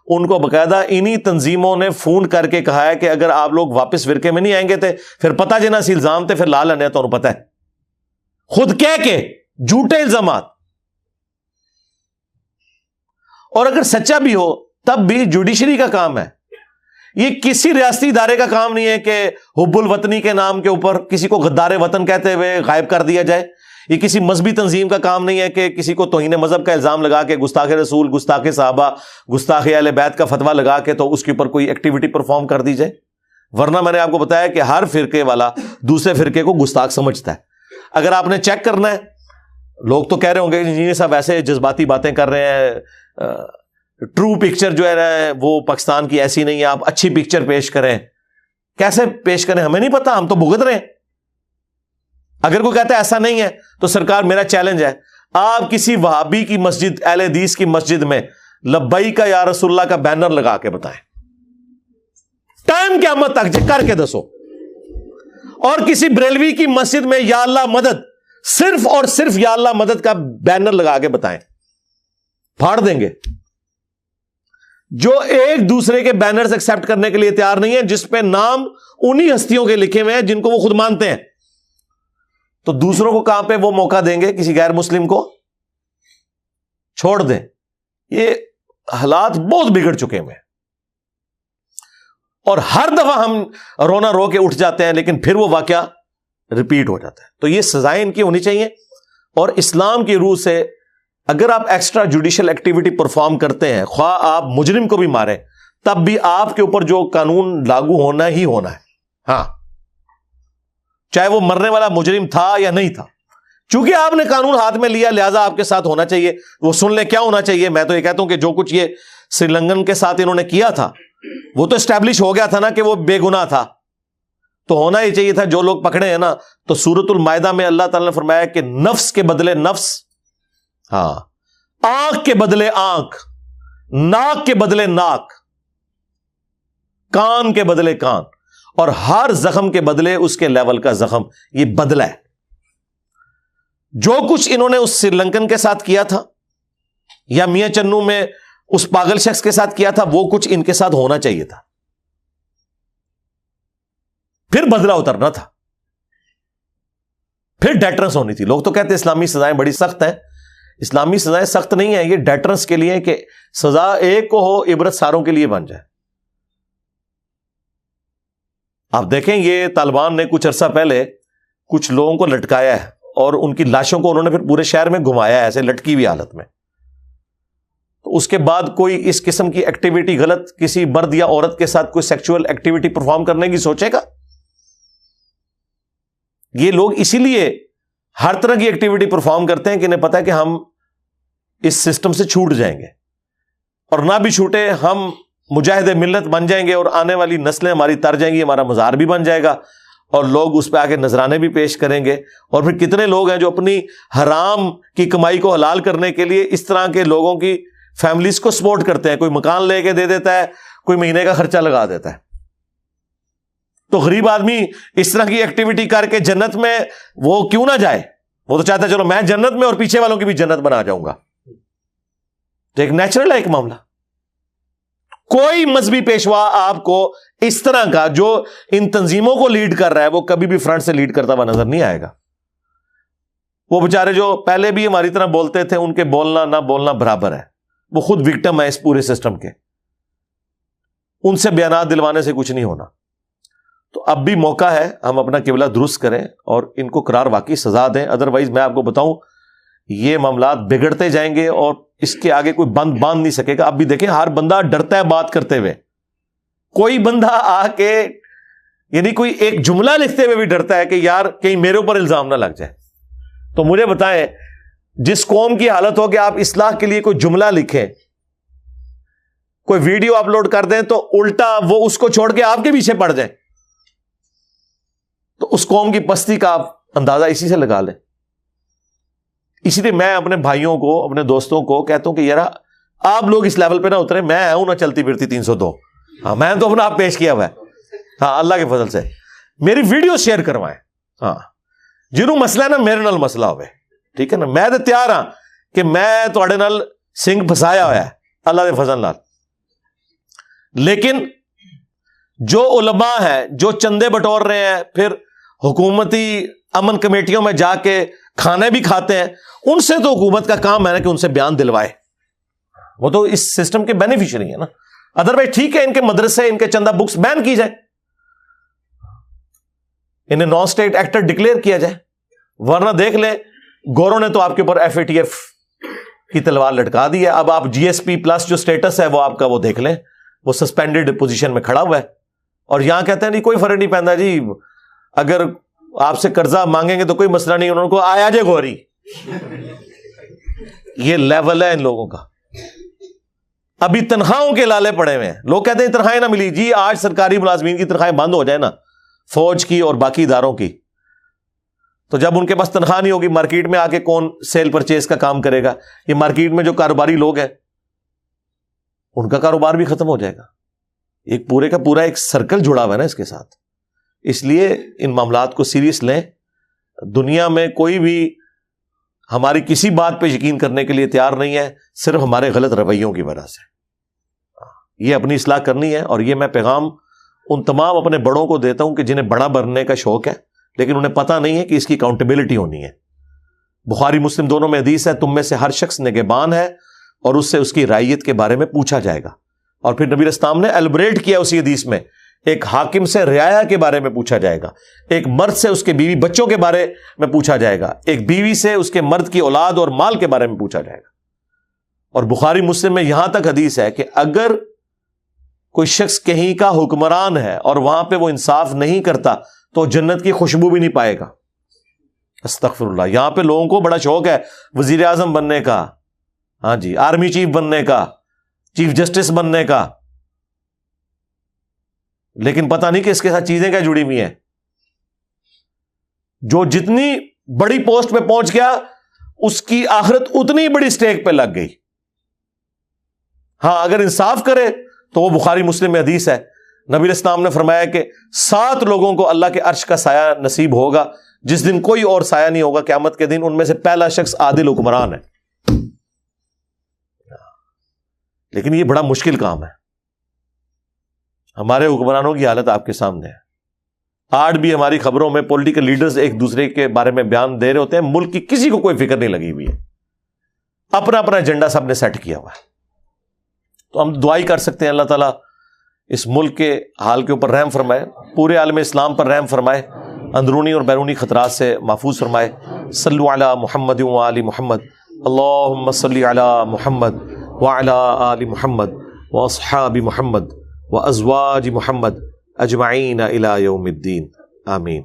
ان کو باقاعدہ انہی تنظیموں نے فون کر کے کہا ہے کہ اگر آپ لوگ واپس فرقے میں نہیں آئیں گے تھے پھر پتہ جنا سی الزام تھے, پھر لا لینے تو انہوں پتہ ہے, خود کہہ کے جھوٹے الزامات. اور اگر سچا بھی ہو تب بھی جوڈیشری کا کام ہے. یہ کسی ریاستی ادارے کا کام نہیں ہے کہ حب الوطنی کے نام کے اوپر کسی کو غدار وطن کہتے ہوئے غائب کر دیا جائے. یہ کسی مذہبی تنظیم کا کام نہیں ہے کہ کسی کو توہین مذہب کا الزام لگا کے گستاخ رسول, گستاخ صحابہ, گستاخ اہل بیت کا فتویٰ لگا کے تو اس کے اوپر کوئی ایکٹیویٹی پرفارم کر دی جائے. ورنہ میں نے آپ کو بتایا کہ ہر فرقے والا دوسرے فرقے کو گستاخ سمجھتا ہے. اگر آپ نے چیک کرنا ہے, لوگ تو کہہ رہے ہوں گے انجینئر صاحب ایسے جذباتی باتیں کر رہے ہیں, ٹرو پکچر جو ہے وہ پاکستان کی ایسی نہیں ہے, آپ اچھی پکچر پیش کریں. کیسے پیش کریں ہمیں نہیں پتا, ہم تو بھگت رہے ہیں. اگر کوئی کہتا ہے ایسا نہیں ہے تو سرکار میرا چیلنج ہے, آپ کسی وہابی کی مسجد, اہل حدیث کی مسجد میں لبیک یا رسول اللہ کا بینر لگا کے بتائیں, ٹائم قیامت تک کر کے دسو. اور کسی بریلوی کی مسجد میں یا اللہ مدد, صرف اور صرف یا اللہ مدد کا بینر لگا کے بتائیں, پھاڑ دیں گے. جو ایک دوسرے کے بینرز ایکسپٹ کرنے کے لیے تیار نہیں ہے جس پہ نام انہی ہستیوں کے لکھے ہوئے ہیں جن کو وہ خود مانتے ہیں، تو دوسروں کو کہاں پہ وہ موقع دیں گے کسی غیر مسلم کو؟ چھوڑ دیں. یہ حالات بہت بگڑ چکے ہیں اور ہر دفعہ ہم رونا رو کے اٹھ جاتے ہیں لیکن پھر وہ واقعہ ریپیٹ ہو جاتا ہے. تو یہ سزائیں ان کی ہونی چاہیے. اور اسلام کی روح سے اگر آپ ایکسٹرا جوڈیشل ایکٹیویٹی پرفارم کرتے ہیں، خواہ آپ مجرم کو بھی ماریں، تب بھی آپ کے اوپر جو قانون لاگو ہونا ہی ہونا ہے. ہاں، چاہے وہ مرنے والا مجرم تھا یا نہیں تھا، چونکہ آپ نے قانون ہاتھ میں لیا لہذا آپ کے ساتھ ہونا چاہیے. وہ سن لیں کیا ہونا چاہیے. میں تو یہ کہتا ہوں کہ جو کچھ یہ سری لنکن کے ساتھ انہوں نے کیا تھا وہ تو اسٹیبلش ہو گیا تھا نا کہ وہ بے گناہ تھا، تو ہونا ہی چاہیے تھا. جو لوگ پکڑے ہیں نا، تو سورۃ المائدہ میں اللہ تعالیٰ نے فرمایا کہ نفس کے بدلے نفس، ہاں، آنکھ کے بدلے آنکھ، ناک کے بدلے ناک، کان کے بدلے کان، اور ہر زخم کے بدلے اس کے لیول کا زخم. یہ بدلہ ہے. جو کچھ انہوں نے اس سری لنکن کے ساتھ کیا تھا یا میاں چنو میں اس پاگل شخص کے ساتھ کیا تھا، وہ کچھ ان کے ساتھ ہونا چاہیے تھا. پھر بدلہ اترنا تھا، پھر ڈیٹرنس ہونی تھی. لوگ تو کہتے ہیں اسلامی سزائیں بڑی سخت ہیں. اسلامی سزائیں سخت نہیں ہیں، یہ ڈیٹرنس کے لیے کہ سزا ایک کو ہو، عبرت ساروں کے لیے بن جائے. آپ دیکھیں یہ طالبان نے کچھ عرصہ پہلے کچھ لوگوں کو لٹکایا ہے اور ان کی لاشوں کو انہوں نے پھر پورے شہر میں گھمایا ہے ایسے لٹکی ہوئی حالت میں. تو اس کے بعد کوئی اس قسم کی ایکٹیویٹی غلط کسی مرد یا عورت کے ساتھ کوئی سیکچول ایکٹیویٹی پرفارم کرنے کی سوچے گا؟ یہ لوگ اسی لیے ہر طرح کی ایکٹیویٹی پرفارم کرتے ہیں کہ انہیں پتا ہے کہ ہم اس سسٹم سے چھوٹ جائیں گے، اور نہ بھی چھوٹے ہم مجاہد ملت بن جائیں گے اور آنے والی نسلیں ہماری تر جائیں گی، ہمارا مزار بھی بن جائے گا اور لوگ اس پہ آگے نذرانے بھی پیش کریں گے. اور پھر کتنے لوگ ہیں جو اپنی حرام کی کمائی کو حلال کرنے کے لیے اس طرح کے لوگوں کی فیملیز کو سپورٹ کرتے ہیں. کوئی مکان لے کے دے دیتا ہے، کوئی مہینے کا خرچہ لگا دیتا ہے. تو غریب آدمی اس طرح کی ایکٹیویٹی کر کے جنت میں وہ کیوں نہ جائے؟ وہ تو چاہتا ہے چلو میں جنت میں اور پیچھے والوں کی بھی جنت بنا جاؤں گا. تو ایک نیچرل ہے ایک معاملہ. کوئی مذہبی پیشوا آپ کو اس طرح کا جو ان تنظیموں کو لیڈ کر رہا ہے وہ کبھی بھی فرنٹ سے لیڈ کرتا ہوا نظر نہیں آئے گا. وہ بیچارے جو پہلے بھی ہماری طرح بولتے تھے ان کے بولنا نہ بولنا برابر ہے، وہ خود وکٹم ہے اس پورے سسٹم کے. ان سے بیانات دلوانے سے کچھ نہیں ہونا. تو اب بھی موقع ہے ہم اپنا قبلہ درست کریں اور ان کو قرار واقعی سزا دیں. ادروائز میں آپ کو بتاؤں یہ معاملات بگڑتے جائیں گے اور اس کے آگے کوئی بند باندھ نہیں سکے گا. اب بھی دیکھیں ہر بندہ ڈرتا ہے بات کرتے ہوئے. کوئی بندہ آ کے یعنی کوئی ایک جملہ لکھتے ہوئے بھی ڈرتا ہے کہ یار کہیں میرے اوپر الزام نہ لگ جائے. تو مجھے بتائیں جس قوم کی حالت ہو کہ آپ اصلاح کے لیے کوئی جملہ لکھیں، کوئی ویڈیو اپلوڈ کر دیں تو الٹا وہ اس کو چھوڑ کے آپ کے پیچھے پڑ جائیں، تو اس قوم کی پستی کا آپ اندازہ اسی سے لگا لیں. اسی لیے میں اپنے بھائیوں کو اپنے دوستوں کو کہتا ہوں کہ یار آپ لوگ اس لیول پہ نہ اترے. میں ہوں نہ چلتی پھرتی 302. ہاں میں تو اپنا آپ پیش کیا ہوا ہے. ہاں اللہ کے فضل سے میری ویڈیو شیئر کروائیں. ہاں جنہوں مسئلہ ہے نا میرے نال مسئلہ ہوئے، ٹھیک ہے نا. میں تو تیار ہاں کہ میں تھوڑے نال سنگ پھسایا ہوا ہے اللہ کے فضل نال. لیکن جو علماء ہیں جو چندے بٹور رہے ہیں پھر حکومتی امن کمیٹیوں میں جا کے کھانے بھی کھاتے ہیں، ان سے تو حکومت کا کام ہے نا کہ ان سے بیان دلوائے. وہ تو اس سسٹم کے بینیفیشری ہیں نا. ادروائز ٹھیک ہے ان کے مدرسے ان کے چندہ بکس بین کی جائے، انہیں نان اسٹیٹ ایکٹر ڈکلیئر کیا جائے. ورنہ دیکھ لیں گوروں نے تو آپ کے اوپر FATF کی تلوار لٹکا دی ہے. اب آپ GSP پلس جو سٹیٹس ہے وہ آپ کا وہ دیکھ لیں، وہ سسپینڈڈ پوزیشن میں کھڑا ہوا ہے. اور یہاں کہتے ہیں نہیں کوئی فرق نہیں پہنتا جی، اگر آپ سے قرضہ مانگیں گے تو کوئی مسئلہ نہیں، انہوں کو آیا جے گوری. یہ لیول ہے ان لوگوں کا. ابھی تنخواہوں کے لالے پڑے ہوئے ہیں. لوگ کہتے ہیں تنخواہیں نہ ملی. جی آج سرکاری ملازمین کی تنخواہیں بند ہو جائے نا، فوج کی اور باقی اداروں کی، تو جب ان کے پاس تنخواہ نہیں ہوگی مارکیٹ میں آ کے کون سیل پرچیز کا کام کرے گا؟ یہ مارکیٹ میں جو کاروباری لوگ ہیں ان کا کاروبار بھی ختم ہو جائے گا. ایک پورے کا پورا ایک سرکل جڑا ہوا ہے نا اس کے ساتھ. اس لیے ان معاملات کو سیریس لیں. دنیا میں کوئی بھی ہماری کسی بات پہ یقین کرنے کے لیے تیار نہیں ہے، صرف ہمارے غلط رویوں کی وجہ سے. یہ اپنی اصلاح کرنی ہے، اور یہ میں پیغام ان تمام اپنے بڑوں کو دیتا ہوں کہ جنہیں بڑا بننے کا شوق ہے لیکن انہیں پتہ نہیں ہے کہ اس کی اکاؤنٹیبلٹی ہونی ہے۔ بخاری مسلم دونوں میں حدیث ہے، تم میں سے ہر شخص نگہبان ہے اور اس سے اس کی رعیت کے بارے میں پوچھا جائے گا۔ اور پھر نبی اسلام نے ایلبریٹ کیا اسی حدیث میں، ایک حاکم سے رعایا کے بارے میں پوچھا جائے گا، ایک مرد سے اس کے بیوی بچوں کے بارے میں پوچھا جائے گا، ایک بیوی سے اس کے مرد کی اولاد اور مال کے بارے میں پوچھا جائے گا۔ اور بخاری مسلم میں یہاں تک حدیث ہے کہ اگر کوئی شخص کہیں کا حکمران ہے اور وہاں پہ وہ انصاف نہیں کرتا تو جنت کی خوشبو بھی نہیں پائے گا۔ استغفر اللہ۔ یہاں پہ لوگوں کو بڑا شوق ہے وزیر اعظم بننے کا، ہاں جی، آرمی چیف بننے کا، چیف جسٹس بننے کا، لیکن پتہ نہیں کہ اس کے ساتھ چیزیں کیا جڑی ہوئی ہیں۔ جو جتنی بڑی پوسٹ پہ پہنچ گیا اس کی آخرت اتنی بڑی سٹیک پہ لگ گئی۔ ہاں اگر انصاف کرے تو وہ بخاری مسلم میں حدیث ہے، نبی اسلام نے فرمایا کہ 7 لوگوں کو اللہ کے عرش کا سایہ نصیب ہوگا جس دن کوئی اور سایہ نہیں ہوگا قیامت کے دن، ان میں سے پہلا شخص عادل حکمران ہے۔ لیکن یہ بڑا مشکل کام ہے۔ ہمارے حکمرانوں کی حالت آپ کے سامنے ہے۔ آج بھی ہماری خبروں میں پولیٹیکل لیڈرز ایک دوسرے کے بارے میں بیان دے رہے ہوتے ہیں، ملک کی کسی کو کوئی فکر نہیں لگی ہوئی ہے، اپنا اپنا ایجنڈا سب نے سیٹ کیا ہوا ہے۔ تو ہم دعائی کر سکتے ہیں اللہ تعالیٰ اس ملک کے حال کے اوپر رحم فرمائے، پورے عالم اسلام پر رحم فرمائے، اندرونی اور بیرونی خطرات سے محفوظ فرمائے۔ صلو علی محمد و آل محمد، اللہم صلی علی محمد وعلی آل محمد واصحاب محمد وازواج محمد اجمعین الی یوم الدین، آمین۔